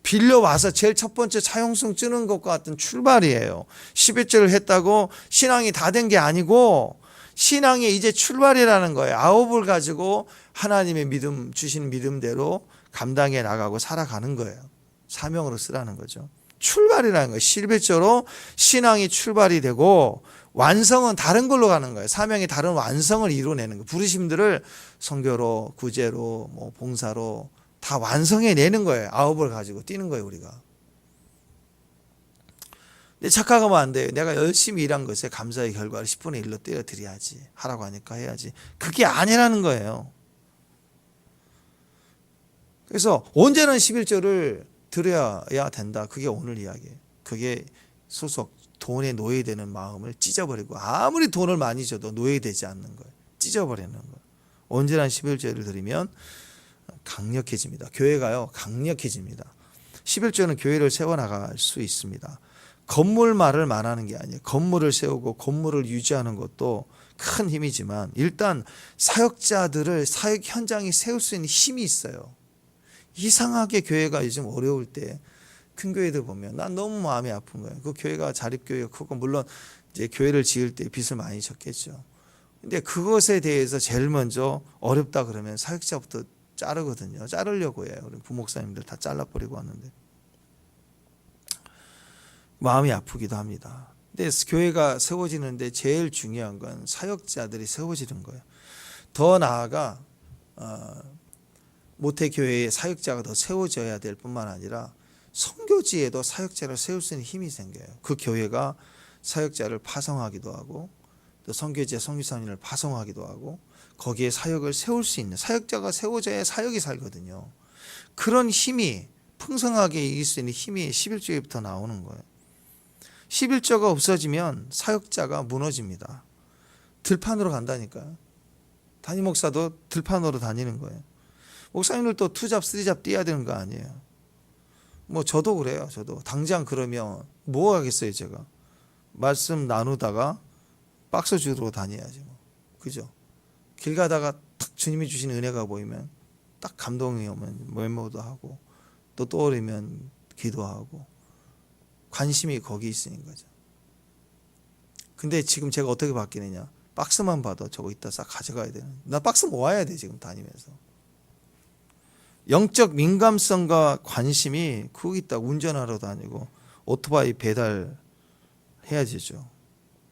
빌려와서 제일 첫 번째 차용증 쓰는 것과 같은 출발이에요. 11조를 했다고 신앙이 다 된 게 아니고 신앙이 이제 출발이라는 거예요. 아홉을 가지고 하나님의 믿음, 주신 믿음대로 감당해 나가고 살아가는 거예요. 사명으로 쓰라는 거죠. 출발이라는 거예요. 11조로 신앙이 출발이 되고 완성은 다른 걸로 가는 거예요. 사명이 다른 완성을 이루어내는 거예요. 부르심들을 선교로, 구제로, 봉사로 다 완성해 내는 거예요. 아홉을 가지고 뛰는 거예요, 우리가. 근데 착각하면 안 돼요. 내가 열심히 일한 것에 감사의 결과를 10분의 1로 떼어드려야지. 하라고 하니까 해야지. 그게 아니라는 거예요. 그래서 언제는 11조를 드려야 된다. 그게 오늘 이야기예요. 그게 소속 돈에 노예되는 마음을 찢어버리고 아무리 돈을 많이 줘도 노예되지 않는 거예요. 찢어버리는 거예요. 언제나 11조를 드리면 강력해집니다. 교회가요 강력해집니다. 11조는 교회를 세워나갈 수 있습니다. 건물말을 말하는 게 아니에요. 건물을 세우고 건물을 유지하는 것도 큰 힘이지만 일단 사역자들을 사역 현장에 세울 수 있는 힘이 있어요. 이상하게 교회가 요즘 어려울 때 큰 교회들 보면 난 너무 마음이 아픈 거예요. 그 교회가 자립교회가 크고 물론 이제 교회를 지을 때 빚을 많이 졌겠죠. 근데 그것에 대해서 제일 먼저 어렵다 그러면 사역자부터 자르거든요. 자르려고 해요. 우리 부목사님들 다 잘라버리고 왔는데 마음이 아프기도 합니다. 근데 교회가 세워지는데 제일 중요한 건 사역자들이 세워지는 거예요. 더 나아가 모태교회의 사역자가 더 세워져야 될 뿐만 아니라 선교지에도 사역자를 세울 수 있는 힘이 생겨요. 그 교회가 사역자를 파송하기도 하고 또 선교지에 선교사님을 파송하기도 하고 거기에 사역을 세울 수 있는 사역자가 세워져야 사역이 살거든요. 그런 힘이 풍성하게 이길 수 있는 힘이 11조에부터 나오는 거예요. 11조가 없어지면 사역자가 무너집니다. 들판으로 간다니까요. 담임 목사도 들판으로 다니는 거예요. 목사님들도 투잡, 쓰리잡 뛰어야 되는 거 아니에요. 저도 그래요. 저도 당장 그러면 뭐 하겠어요, 제가. 말씀 나누다가 박스 주로 다녀야지 그죠? 길 가다가 탁 주님이 주신 은혜가 보이면 딱 감동이 오면 메모도 하고 또 떠오르면 기도하고 관심이 거기 있으는 거죠. 근데 지금 제가 어떻게 바뀌느냐? 박스만 봐도 저거 이따 싹 가져가야 되는. 나 박스 모아야 돼 지금 다니면서. 영적 민감성과 관심이 거기 있다. 운전하러 다니고 오토바이 배달 해야 되죠.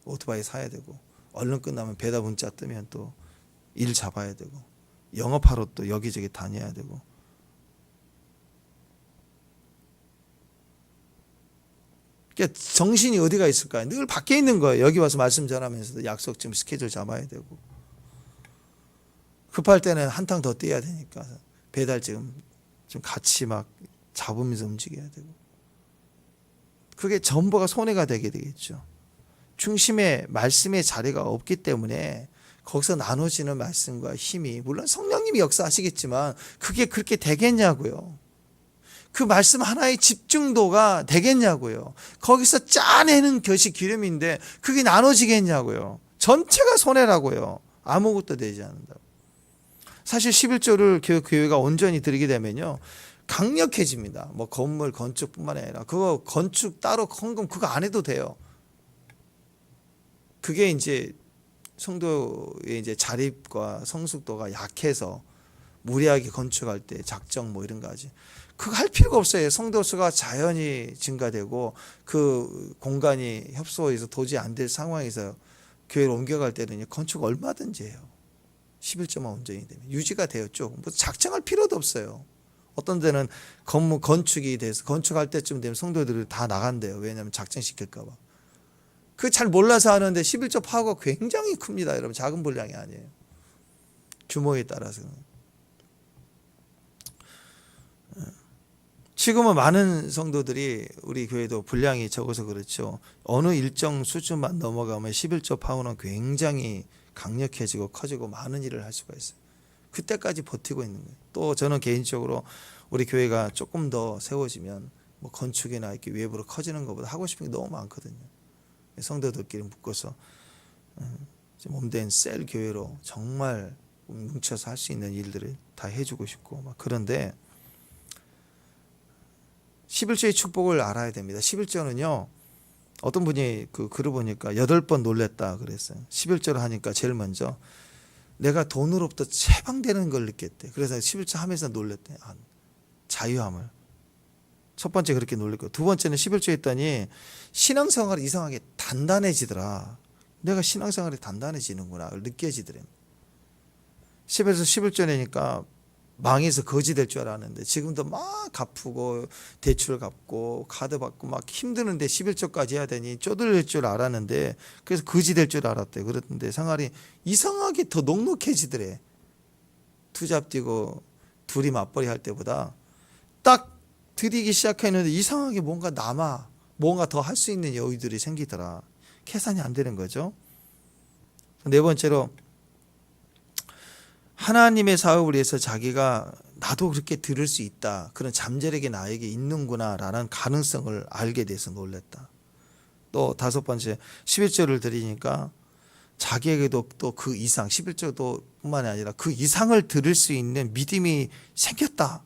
오토바이 사야 되고 얼른 끝나면 배달 문자 뜨면 또 일 잡아야 되고 영업하러 또 여기저기 다녀야 되고 그러니까 정신이 어디가 있을까요? 늘 밖에 있는 거예요. 여기 와서 말씀 전하면서도 약속 좀 스케줄 잡아야 되고 급할 때는 한탕 더 뛰어야 되니까 배달 지금 좀 같이 막 잡으면서 움직여야 되고 그게 전부가 손해가 되게 되겠죠. 중심에 말씀의 자리가 없기 때문에 거기서 나눠지는 말씀과 힘이 물론 성령님이 역사하시겠지만 그게 그렇게 되겠냐고요. 그 말씀 하나의 집중도가 되겠냐고요. 거기서 짜내는 것이 기름인데 그게 나눠지겠냐고요. 전체가 손해라고요. 아무것도 되지 않는다고. 사실 11조를 교회가 온전히 드리게 되면요 강력해집니다. 건물 건축뿐만 아니라 그거 건축 따로 헌금 그거 안 해도 돼요. 그게 이제 성도의 이제 자립과 성숙도가 약해서 무리하게 건축할 때 작정 이런 거 하지. 그거 할 필요가 없어요. 성도 수가 자연히 증가되고 그 공간이 협소해서 도저히 안 될 상황에서 교회를 옮겨갈 때는 건축 얼마든지 해요. 11조만 온전히 되면 유지가 돼요. 쭉 뭐 작정할 필요도 없어요. 어떤 데는 건물 건축이 돼서 건축할 때쯤 되면 성도들이 다 나간대요. 왜냐하면 작정시킬까 봐. 그 잘 몰라서 하는데 11조 파워가 굉장히 큽니다. 여러분 작은 분량이 아니에요. 규모에 따라서는. 지금은 많은 성도들이 우리 교회도 분량이 적어서 그렇죠. 어느 일정 수준만 넘어가면 11조 파워는 굉장히 강력해지고 커지고 많은 일을 할 수가 있어요. 그때까지 버티고 있는 거예요. 또 저는 개인적으로 우리 교회가 조금 더 세워지면 뭐 건축이나 이렇게 외부로 커지는 것보다 하고 싶은 게 너무 많거든요. 성도들끼리 묶어서 몸된 셀 교회로 정말 뭉쳐서 할 수 있는 일들을 다 해주고 싶고 막 그런데 11조의 축복을 알아야 됩니다. 11조는요. 어떤 분이 그 글을 보니까 8번 놀랬다 그랬어요. 11조를 하니까 제일 먼저 내가 돈으로부터 해방되는 걸 느꼈대. 그래서 11조 하면서 놀랬대. 자유함을. 첫 번째 그렇게 놀랬고 두 번째는 11조 했더니 신앙생활이 이상하게 단단해지더라. 내가 신앙생활이 단단해지는구나 느껴지더래. 10에서 11조 내니까 망해서 거지 될 줄 알았는데 지금도 막 갚고 대출 갚고 카드 받고 막 힘드는데 11조까지 해야 되니 쪼들릴 줄 알았는데 그래서 거지 될 줄 알았대. 그랬는데 생활이 이상하게 더 녹록해지더래. 투잡 뛰고 둘이 맞벌이 할 때보다 딱 드리기 시작했는데 이상하게 뭔가 남아 뭔가 더 할 수 있는 여유들이 생기더라. 계산이 안 되는 거죠. 네 번째로 하나님의 사업을 위해서 자기가 나도 그렇게 들을 수 있다. 그런 잠재력이 나에게 있는구나라는 가능성을 알게 돼서 놀랬다. 또 다섯 번째 11조를 드리니까 자기에게도 또 그 이상 11조도 뿐만이 아니라 그 이상을 들을 수 있는 믿음이 생겼다.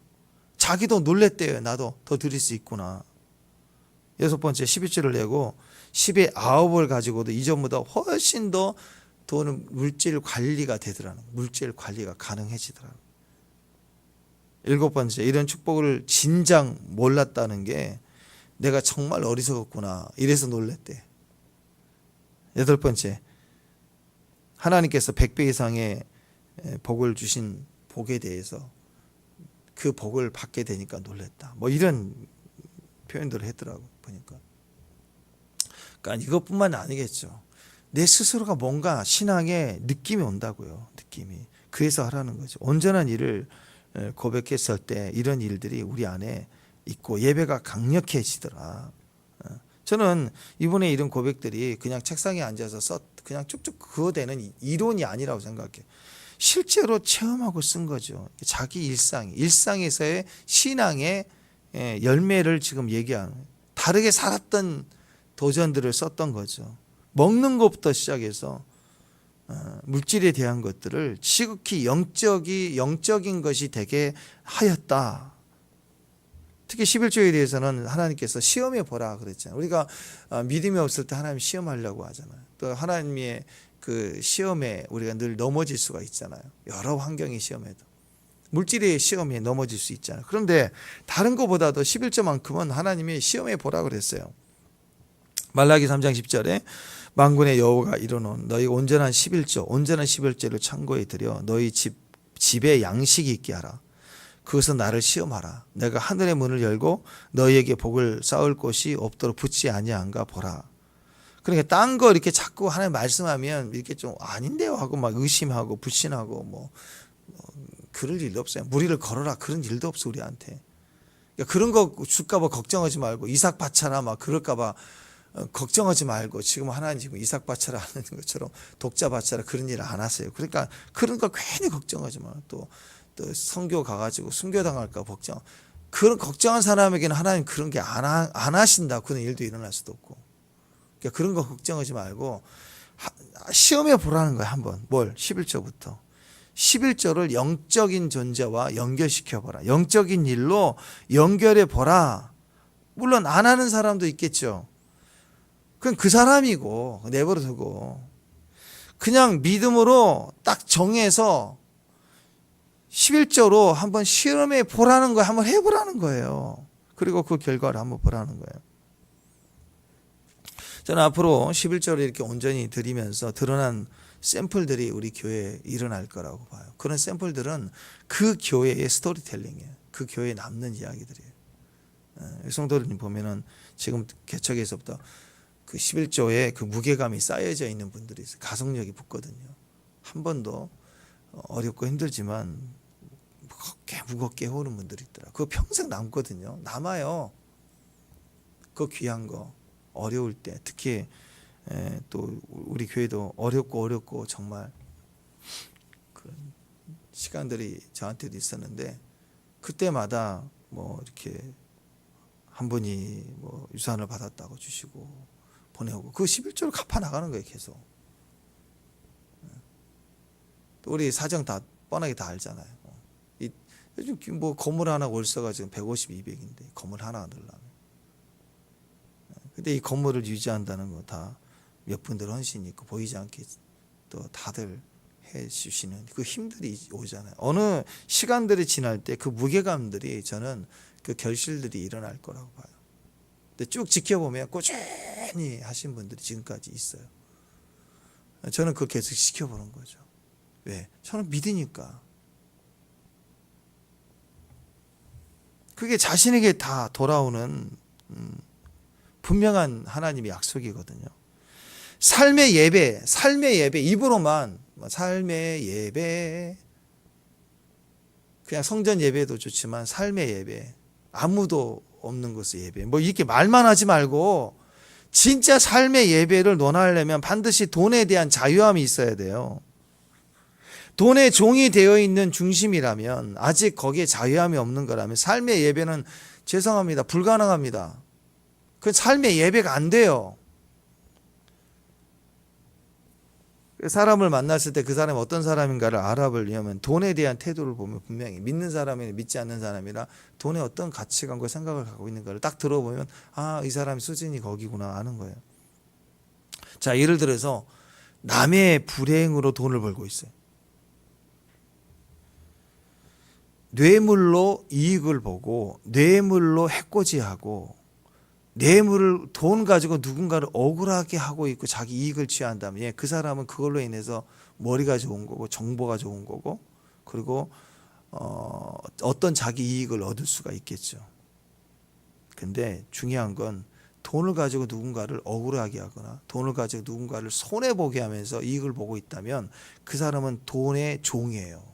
자기도 놀랬대요. 나도 더 드릴 수 있구나. 여섯 번째 11조를 내고 10의 9을 가지고도 이전보다 훨씬 더 돈은 물질 관리가 되더라는 거예요. 물질 관리가 가능해지더라는 거예요. 일곱 번째 이런 축복을 진작 몰랐다는 게 내가 정말 어리석었구나. 이래서 놀랬대. 여덟 번째 하나님께서 100배 이상의 복을 주신 복에 대해서 그 복을 받게 되니까 놀랬다. 뭐 이런 표현들을 했더라고 보니까. 그러니까 이것뿐만 아니겠죠. 내 스스로가 뭔가 신앙에 느낌이 온다고요. 느낌이. 그래서 하라는 거죠. 온전한 일을 고백했을 때 이런 일들이 우리 안에 있고 예배가 강력해지더라. 저는 이번에 이런 고백들이 그냥 책상에 앉아서 그냥 쭉쭉 그어대는 이론이 아니라고 생각해요. 실제로 체험하고 쓴 거죠. 자기 일상에서의 신앙의 열매를 지금 얘기하는 거예요. 다르게 살았던 도전들을 썼던 거죠. 먹는 것부터 시작해서 물질에 대한 것들을 지극히 영적인 것이 되게 하였다. 특히 11조에 대해서는 하나님께서 시험해 보라 그랬잖아요. 우리가 믿음이 없을 때 하나님 시험하려고 하잖아요. 또 하나님의 그 시험에 우리가 늘 넘어질 수가 있잖아요. 여러 환경의 시험에도. 물질의 시험에 넘어질 수 있잖아요. 그런데 다른 것보다도 11조만큼은 하나님이 시험해 보라 그랬어요. 말라기 3장 10절에 만군의 여호와가 이르노니 너희 온전한 11조를 창고에 들여 너희 집에 양식이 있게 하라. 그것은 나를 시험하라. 내가 하늘의 문을 열고 너희에게 복을 쌓을 곳이 없도록 붙지 아니한가 보라. 그러니까 딴 거 이렇게 자꾸 하나님 말씀하면 이렇게 좀 아닌데요 하고 막 의심하고 불신하고 뭐 그럴 일도 없어요. 무리를 걸어라 그런 일도 없어 우리한테. 그러니까 그런 거 줄까 봐 걱정하지 말고 이삭 바쳐라 막 그럴까 봐 걱정하지 말고 지금 하나님 지금 이삭 바쳐라 하는 것처럼 독자 바쳐라 그런 일을 안 하세요. 그러니까 그런 거 괜히 걱정하지 마. 또 선교 가가지고 순교당할까 걱정. 그런 걱정한 사람에게는 하나님 그런 게 안 하신다. 그런 일도 일어날 수도 없고. 그러니까 그런 거 걱정하지 말고 시험해 보라는 거야 한번. 뭘? 11조부터. 11조를 영적인 존재와 연결시켜 보라. 영적인 일로 연결해 보라. 물론 안 하는 사람도 있겠죠. 그건 그 사람이고 내버려 두고 그냥 믿음으로 딱 정해서 11조로 한번 실험해 보라는 거, 한번 해보라는 거예요. 그리고 그 결과를 한번 보라는 거예요. 저는 앞으로 11조를 이렇게 온전히 드리면서 드러난 샘플들이 우리 교회에 일어날 거라고 봐요. 그런 샘플들은 그 교회의 스토리텔링이에요. 그 교회에 남는 이야기들이에요. 성도님 보면은 지금 개척에서부터 그 11조에 그 무게감이 쌓여져 있는 분들이 있어요. 가속력이 붙거든요. 한 번도 어렵고 힘들지만 무겁게 해오는 분들이 있더라. 그거 평생 남거든요. 남아요. 그 귀한 거. 어려울 때 특히 또 우리 교회도 어렵고 정말 그 시간들이 저한테도 있었는데 그때마다 뭐 이렇게 한 분이 뭐 유산을 받았다고 주시고 보내오고 그 11조를 갚아 나가는 거예요. 계속. 또 우리 사정 다 뻔하게 다 알잖아요. 요즘 뭐 건물 하나 월세가 지금 150, 200인데 건물 하나 넣으려면. 근데 이 건물을 유지한다는 거 다 몇 분들 헌신이 있고 보이지 않게 또 다들 해 주시는 그 힘들이 오잖아요. 어느 시간들이 지날 때 그 무게감들이 저는 그 결실들이 일어날 거라고 봐요. 근데 쭉 지켜보면 꾸준히 하신 분들이 지금까지 있어요. 저는 그거 계속 지켜보는 거죠. 왜? 저는 믿으니까. 그게 자신에게 다 돌아오는 분명한 하나님의 약속이거든요. 삶의 예배 입으로만 삶의 예배 그냥 성전 예배도 좋지만 삶의 예배 아무도 없는 곳의 예배 뭐 이렇게 말만 하지 말고 진짜 삶의 예배를 논하려면 반드시 돈에 대한 자유함이 있어야 돼요. 돈의 종이 되어 있는 중심이라면 아직 거기에 자유함이 없는 거라면 삶의 예배는 죄송합니다. 불가능합니다. 그 삶의 예배가 안 돼요. 사람을 만났을 때 그 사람이 어떤 사람인가를 알아보려면 돈에 대한 태도를 보면 분명히 믿는 사람이나 믿지 않는 사람이나 돈에 어떤 가치관과 생각을 갖고 있는가를 딱 들어보면 아, 이 사람의 수준이 거기구나 아는 거예요. 자, 예를 들어서 남의 불행으로 돈을 벌고 있어요. 뇌물로 이익을 보고 뇌물로 해코지하고 뇌물을 돈 가지고 누군가를 억울하게 하고 있고 자기 이익을 취한다면 그 사람은 그걸로 인해서 머리가 좋은 거고 정보가 좋은 거고 그리고 어떤 자기 이익을 얻을 수가 있겠죠. 근데 중요한 건 돈을 가지고 누군가를 억울하게 하거나 돈을 가지고 누군가를 손해보게 하면서 이익을 보고 있다면 그 사람은 돈의 종이에요.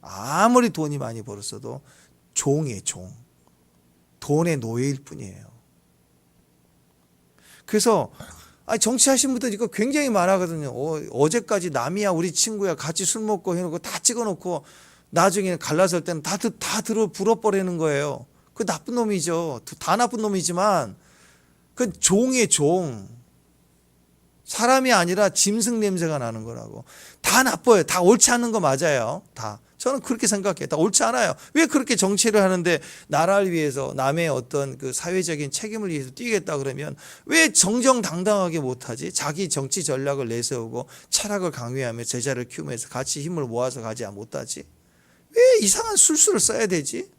아무리 돈이 많이 벌었어도 종이에요. 종. 돈의 노예일 뿐이에요. 그래서 정치하신 분들 이거 굉장히 많아거든요. 어제까지 남이야 우리 친구야 같이 술 먹고 해놓고 다 찍어놓고 나중에 갈라설 때는 다 불어버리는 거예요. 그 나쁜 놈이죠. 다 나쁜 놈이지만 그 종의 종. 사람이 아니라 짐승 냄새가 나는 거라고. 다 나빠요. 다 옳지 않는 거 맞아요. 다. 저는 그렇게 생각해요. 다 옳지 않아요. 왜 그렇게 정치를 하는데 나라를 위해서 남의 어떤 그 사회적인 책임을 위해서 뛰겠다 그러면 왜 정정당당하게 못하지? 자기 정치 전략을 내세우고 철학을 강요하며 제자를 키우면서 같이 힘을 모아서 가지 못하지? 왜 이상한 술수를 써야 되지?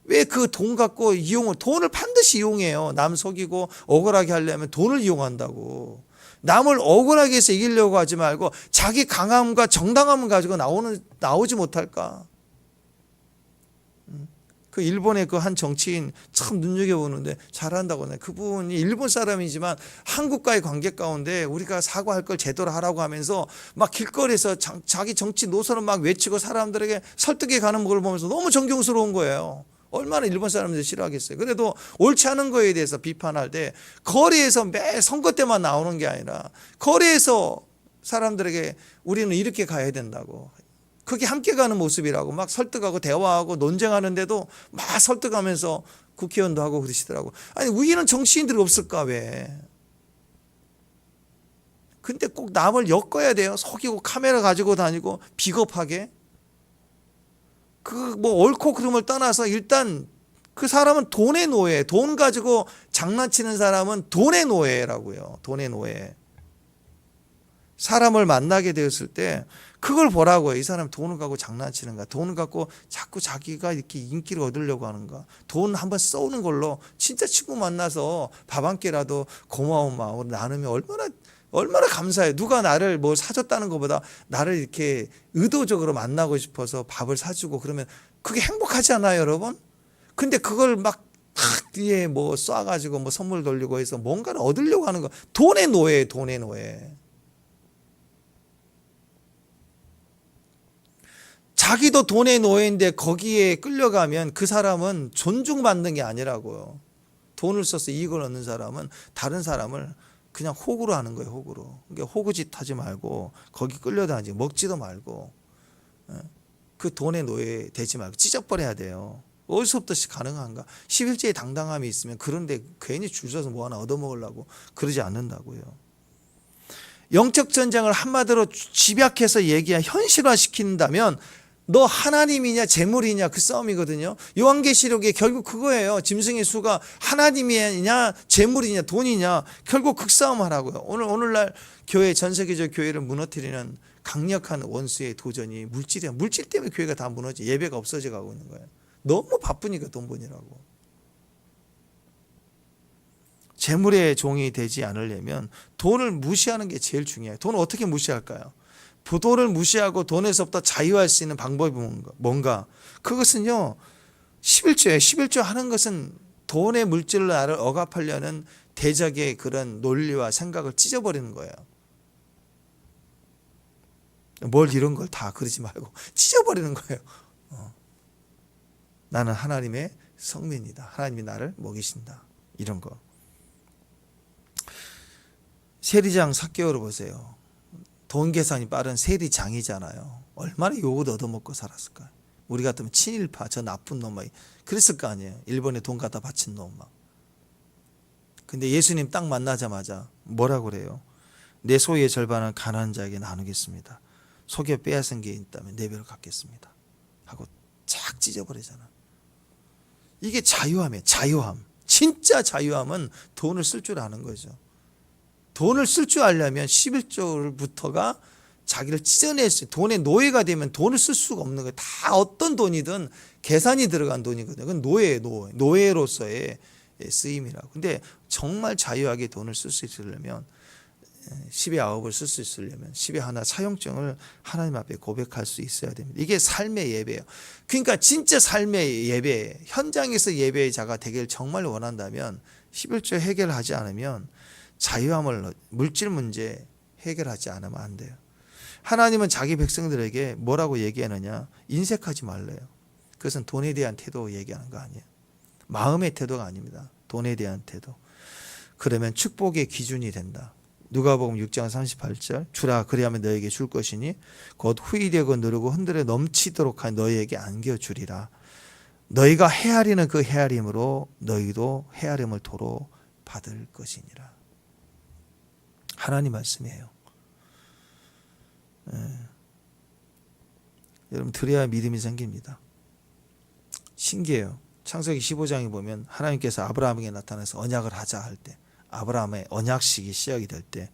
왜 그 돈 갖고 돈을 반드시 이용해요. 남 속이고 억울하게 하려면 돈을 이용한다고. 남을 억울하게 해서 이기려고 하지 말고 자기 강함과 정당함을 가지고 나오지 못할까? 그 일본의 그 한 정치인 참 눈여겨보는데 잘한다고 해. 그분이 일본 사람이지만 한국과의 관계 가운데 우리가 사과할 걸 제대로 하라고 하면서 막 길거리에서 자기 정치 노선을 막 외치고 사람들에게 설득해 가는 걸 보면서 너무 존경스러운 거예요. 얼마나 일본 사람들이 싫어하겠어요. 그래도 옳지 않은 거에 대해서 비판할 때 거리에서 매 선거 때만 나오는 게 아니라 거리에서 사람들에게 우리는 이렇게 가야 된다고. 그게 함께 가는 모습이라고 막 설득하고 대화하고 논쟁하는데도 막 설득하면서 국회의원도 하고 그러시더라고. 아니 우리는 정치인들이 없을까 왜? 근데 꼭 남을 엮어야 돼요. 속이고 카메라 가지고 다니고 비겁하게. 그 뭐 옳고 그름을 떠나서 일단 그 사람은 돈의 노예. 돈 가지고 장난치는 사람은 돈의 노예라고요. 돈의 노예. 사람을 만나게 되었을 때 그걸 보라고요. 이 사람 돈을 갖고 장난치는가? 돈을 갖고 자꾸 자기가 이렇게 인기를 얻으려고 하는가? 돈 한번 써오는 걸로 진짜 친구 만나서 밥 한 끼라도 고마운 마음으로 나누면 얼마나 감사해요. 누가 나를 뭐 사줬다는 것보다 나를 이렇게 의도적으로 만나고 싶어서 밥을 사주고 그러면 그게 행복하지 않아요, 여러분? 근데 그걸 막 뒤에 뭐 쏴가지고 뭐 선물 돌리고 해서 뭔가를 얻으려고 하는 거. 돈의 노예예요, 돈의 노예. 자기도 돈의 노예인데 거기에 끌려가면 그 사람은 존중받는 게 아니라고요. 돈을 써서 이익을 얻는 사람은 다른 사람을 그냥 호구로 하는 거예요, 호구로. 그러니까 호구짓 하지 말고 거기 끌려다니지 먹지도 말고 그 돈의 노예 되지 말고 찢어버려야 돼요. 어디서부터 가능한가? 11조의 당당함이 있으면 그런데 괜히 줄 서서 뭐 하나 얻어먹으려고 그러지 않는다고요. 영적 전쟁을 한마디로 집약해서 얘기한 현실화시킨다면 너 하나님이냐 재물이냐 그 싸움이거든요. 요한계시록에 결국 그거예요. 짐승의 수가 하나님이냐 재물이냐 돈이냐 결국 극싸움 하라고요. 오늘날 교회 전 세계적 교회를 무너뜨리는 강력한 원수의 도전이 물질이야. 물질 때문에 교회가 다 무너져 예배가 없어져 가고 있는 거예요. 너무 바쁘니까 돈 버니라고. 재물의 종이 되지 않으려면 돈을 무시하는 게 제일 중요해요. 돈을 어떻게 무시할까요? 돈을 무시하고 돈에서부터 자유할 수 있는 방법이 뭔가? 그것은요 11조예요. 11조 하는 것은 돈의 물질로 나를 억압하려는 대적의 그런 논리와 생각을 찢어버리는 거예요. 뭘 이런 걸 다 그러지 말고 찢어버리는 거예요. 나는 하나님의 성민이다. 하나님이 나를 먹이신다. 이런 거. 세리장 삭개오를 보세요. 돈 계산이 빠른 세리장이잖아요. 얼마나 욕을 얻어먹고 살았을까요? 우리 같으면 친일파 저 나쁜 놈 막 그랬을 거 아니에요. 일본에 돈 갖다 바친 놈 막. 근데 예수님 딱 만나자마자 뭐라고 그래요? 내 소유의 절반은 가난한 자에게 나누겠습니다. 속여 빼앗은 게 있다면 내 배를 갚겠습니다. 하고 쫙 찢어버리잖아. 이게 자유함이에요. 자유함. 진짜 자유함은 돈을 쓸 줄 아는 거죠. 돈을 쓸 줄 알려면 11조부터가 자기를 찢어낼 수, 돈의 노예가 되면 돈을 쓸 수가 없는 거예요. 다 어떤 돈이든 계산이 들어간 돈이거든요. 그건 노예예요, 노예. 노예로서의 쓰임이라고. 근데 정말 자유하게 돈을 쓸 수 있으려면 10의 9을 쓸 수 있으려면 10의 하나 사용증을 하나님 앞에 고백할 수 있어야 됩니다. 이게 삶의 예배예요. 그러니까 진짜 삶의 예배, 현장에서 예배의 자가 되길 정말 원한다면 11조 해결하지 않으면 자유함을 물질 문제 해결하지 않으면 안 돼요. 하나님은 자기 백성들에게 뭐라고 얘기하느냐? 인색하지 말래요. 그것은 돈에 대한 태도 얘기하는 거 아니에요. 마음의 태도가 아닙니다. 돈에 대한 태도. 그러면 축복의 기준이 된다. 누가복음 6장 38절 주라 그리하면 너에게 줄 것이니 곧 후이되고 누르고 흔들어 넘치도록 한 너희에게 안겨주리라. 너희가 헤아리는 그 헤아림으로 너희도 헤아림을 도로 받을 것이니라. 하나님 말씀이에요. 여러분 드려야 믿음이 생깁니다. 신기해요. 창세기 15장에 보면 하나님께서 아브라함에게 나타나서 언약을 하자 할 때 아브라함의 언약식이 시작이 될 때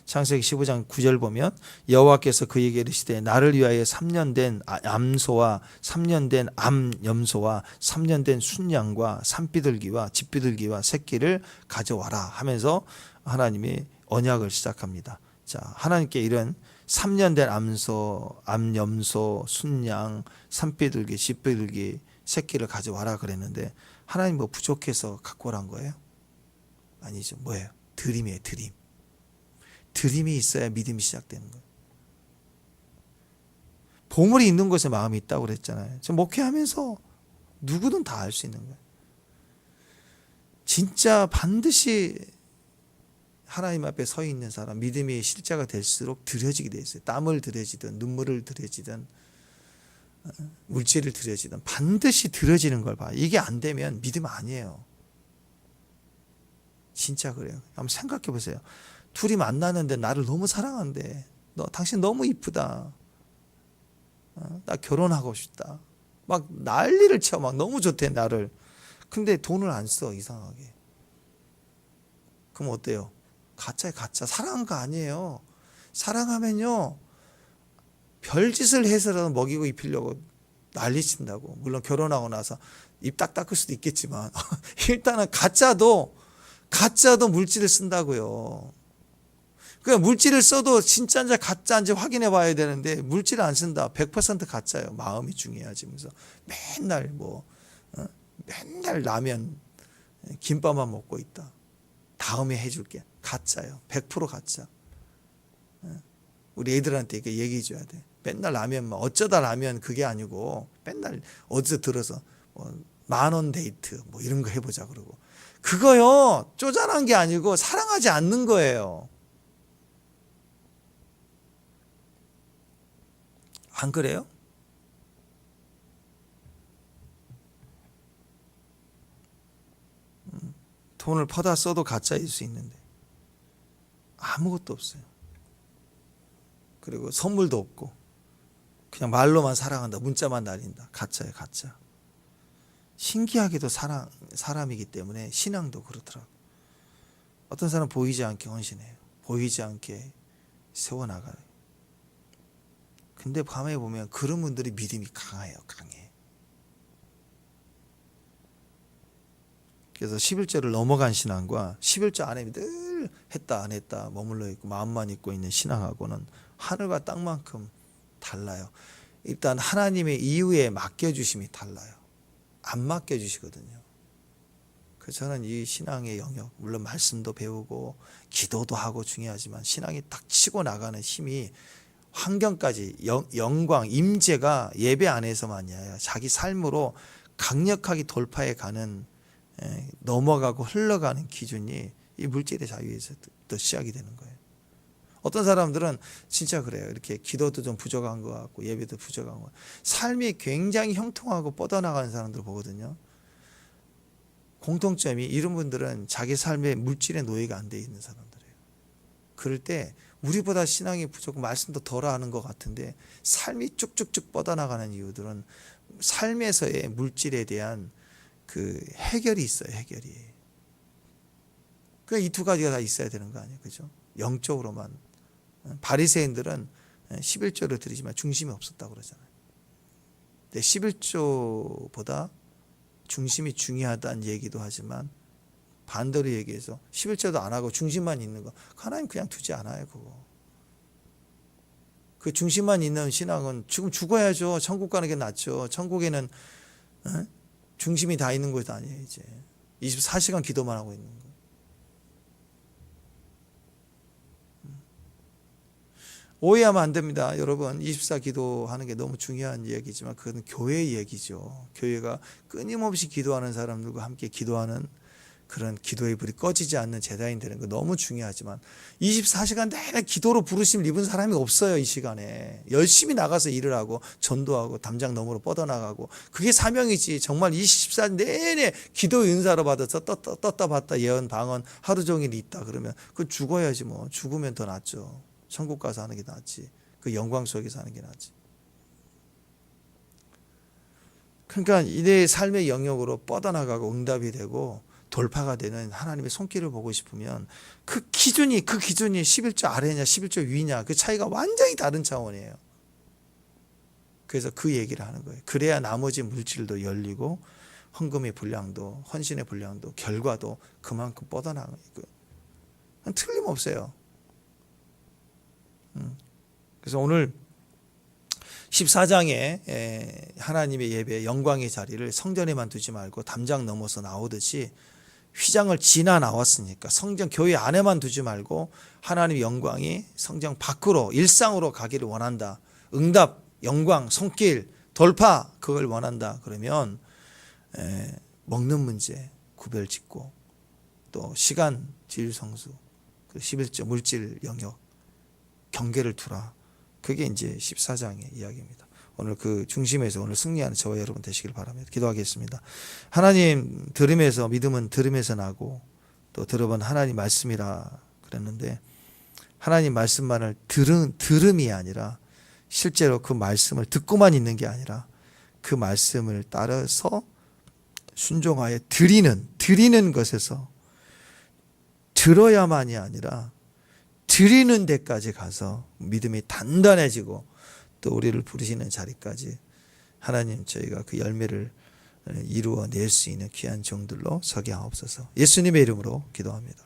창세기 15장 9절 보면 여호와께서 그에게 이르시되 나를 위하여 3년 된 암소와 3년 된 암염소와 3년 된 순양과 산비둘기와 집비둘기와 새끼를 가져와라 하면서 하나님이 언약을 시작합니다. 자, 하나님께 이런 3년 된 암소, 암염소, 순양, 산비둘기, 집비둘기 새끼를 가져와라 그랬는데 하나님 뭐 부족해서 갖고 오란 거예요? 아니죠. 뭐예요? 드림이에요. 드림. 드림이 있어야 믿음이 시작되는 거예요. 보물이 있는 곳에 마음이 있다고 그랬잖아요. 저 목회하면서 누구든 다 알 수 있는 거예요. 진짜 반드시 하나님 앞에 서 있는 사람, 믿음이 실제가 될수록 드려지게 돼 있어요. 땀을 드려지든 눈물을 드려지든 물질을 드려지든 반드시 드려지는 걸 봐요. 이게 안 되면 믿음 아니에요. 진짜 그래요. 한번 생각해 보세요. 둘이 만나는데 나를 너무 사랑한대. 당신 너무 이쁘다. 나 결혼하고 싶다. 막 난리를 쳐. 막 너무 좋대 나를. 근데 돈을 안 써 이상하게. 그럼 어때요? 가짜에 가짜. 사랑한 거 아니에요. 사랑하면요 별짓을 해서라도 먹이고 입히려고 난리친다고. 물론 결혼하고 나서 입 딱 닦을 수도 있겠지만 일단은 가짜도 물질을 쓴다고요. 그러니까 물질을 써도 진짜인지 가짜인지 확인해 봐야 되는데 물질을 안 쓴다. 100% 가짜예요. 마음이 중요하지. 그래서 맨날 라면 김밥만 먹고 있다. 다음에 해줄게. 가짜예요. 100% 가짜. 우리 애들한테 이렇게 얘기해 줘야 돼. 맨날 라면만, 어쩌다 라면 그게 아니고 맨날 어디서 들어서 10,000원 데이트 이런 거 해보자 그러고. 그거요 쪼잔한 게 아니고 사랑하지 않는 거예요. 안 그래요? 돈을 퍼다 써도 가짜일 수 있는데 아무것도 없어요. 그리고 선물도 없고 그냥 말로만 사랑한다, 문자만 날린다. 가짜예요, 가짜. 신기하게도 사람이기 때문에 신앙도 그렇더라고. 어떤 사람은 보이지 않게 헌신해요. 보이지 않게 세워나가요. 근데 밤에 보면 그런 분들이 믿음이 강해요. 강해. 그래서 11조를 넘어간 신앙과 11조 안에 늘 했다 안 했다 머물러 있고 마음만 있고 있는 신앙하고는 하늘과 땅만큼 달라요. 일단 하나님의 이유에 맡겨주심이 달라요. 안 맡겨주시거든요. 그래서 저는 이 신앙의 영역, 물론 말씀도 배우고 기도도 하고 중요하지만 신앙이 딱 치고 나가는 힘이 환경까지 영광, 임재가 예배 안에서만이 아니라 자기 삶으로 강력하게 돌파해 가는 넘어가고 흘러가는 기준이 이 물질의 자유에서 또 시작이 되는 거예요. 어떤 사람들은 진짜 그래요. 이렇게 기도도 좀 부족한 것 같고 예배도 부족한 것 같고 삶이 굉장히 형통하고 뻗어나가는 사람들 보거든요. 공통점이 이런 분들은 자기 삶의 물질의 노예가 안 돼 있는 사람들이에요. 그럴 때 우리보다 신앙이 부족하고 말씀도 덜 하는 것 같은데 삶이 쭉쭉쭉 뻗어나가는 이유들은 삶에서의 물질에 대한 그 해결이 있어요. 해결이. 그러니까 이 두 가지가 다 있어야 되는 거 아니에요. 그죠? 영적으로만. 바리새인들은 11조를 드리지만 중심이 없었다고 그러잖아요. 근데 11조보다 중심이 중요하다는 얘기도 하지만 반대로 얘기해서 11조도 안 하고 중심만 있는 거 하나님 그냥 두지 않아요. 그거. 그 중심만 있는 신앙은 지금 죽어야죠. 천국 가는 게 낫죠. 천국에는 중심이 다 있는 곳이 아니에요. 이제 24시간 기도만 하고 있는 거. 오해하면 안 됩니다. 여러분 24 기도하는 게 너무 중요한 이야기지만 그건 교회의 얘기죠. 교회가 끊임없이 기도하는 사람들과 함께 기도하는 그런 기도의 불이 꺼지지 않는 제자인 되는 거 너무 중요하지만 24시간 내내 기도로 부르심을 입은 사람이 없어요. 이 시간에 열심히 나가서 일을 하고 전도하고 담장 너머로 뻗어나가고 그게 사명이지. 정말 24시간 내내 기도 은사로 받아서 떴다 봤다 예언 방언 하루 종일 있다 그러면 그 죽어야지 뭐. 죽으면 더 낫죠. 천국 가서 하는 게 낫지. 그 영광 속에서 하는 게 낫지. 그러니까 내 삶의 영역으로 뻗어나가고 응답이 되고 돌파가 되는 하나님의 손길을 보고 싶으면 그 기준이 11조 아래냐 11조 위냐 그 차이가 완전히 다른 차원이에요. 그래서 그 얘기를 하는 거예요. 그래야 나머지 물질도 열리고 헌금의 분량도 헌신의 분량도 결과도 그만큼 뻗어나가요. 틀림없어요. 그래서 오늘 14장에 하나님의 예배 영광의 자리를 성전에만 두지 말고 담장 넘어서 나오듯이 휘장을 지나 나왔으니까 성전 교회 안에만 두지 말고 하나님의 영광이 성전 밖으로 일상으로 가기를 원한다. 응답, 영광, 손길, 돌파 그걸 원한다. 그러면 먹는 문제 구별짓고 또 시간, 질, 성수, 그 11조 물질 영역 경계를 두라. 그게 이제 14장의 이야기입니다. 오늘 그 중심에서 오늘 승리하는 저와 여러분 되시길 바랍니다. 기도하겠습니다. 하나님 들음에서 믿음은 들음에서 나고 또 들어본 하나님 말씀이라 그랬는데 하나님 말씀만을 들음이 아니라 실제로 그 말씀을 듣고만 있는 게 아니라 그 말씀을 따라서 순종하여 드리는 것에서 들어야만이 아니라 드리는 데까지 가서 믿음이 단단해지고 또 우리를 부르시는 자리까지 하나님 저희가 그 열매를 이루어낼 수 있는 귀한 종들로 서게 하옵소서. 예수님의 이름으로 기도합니다.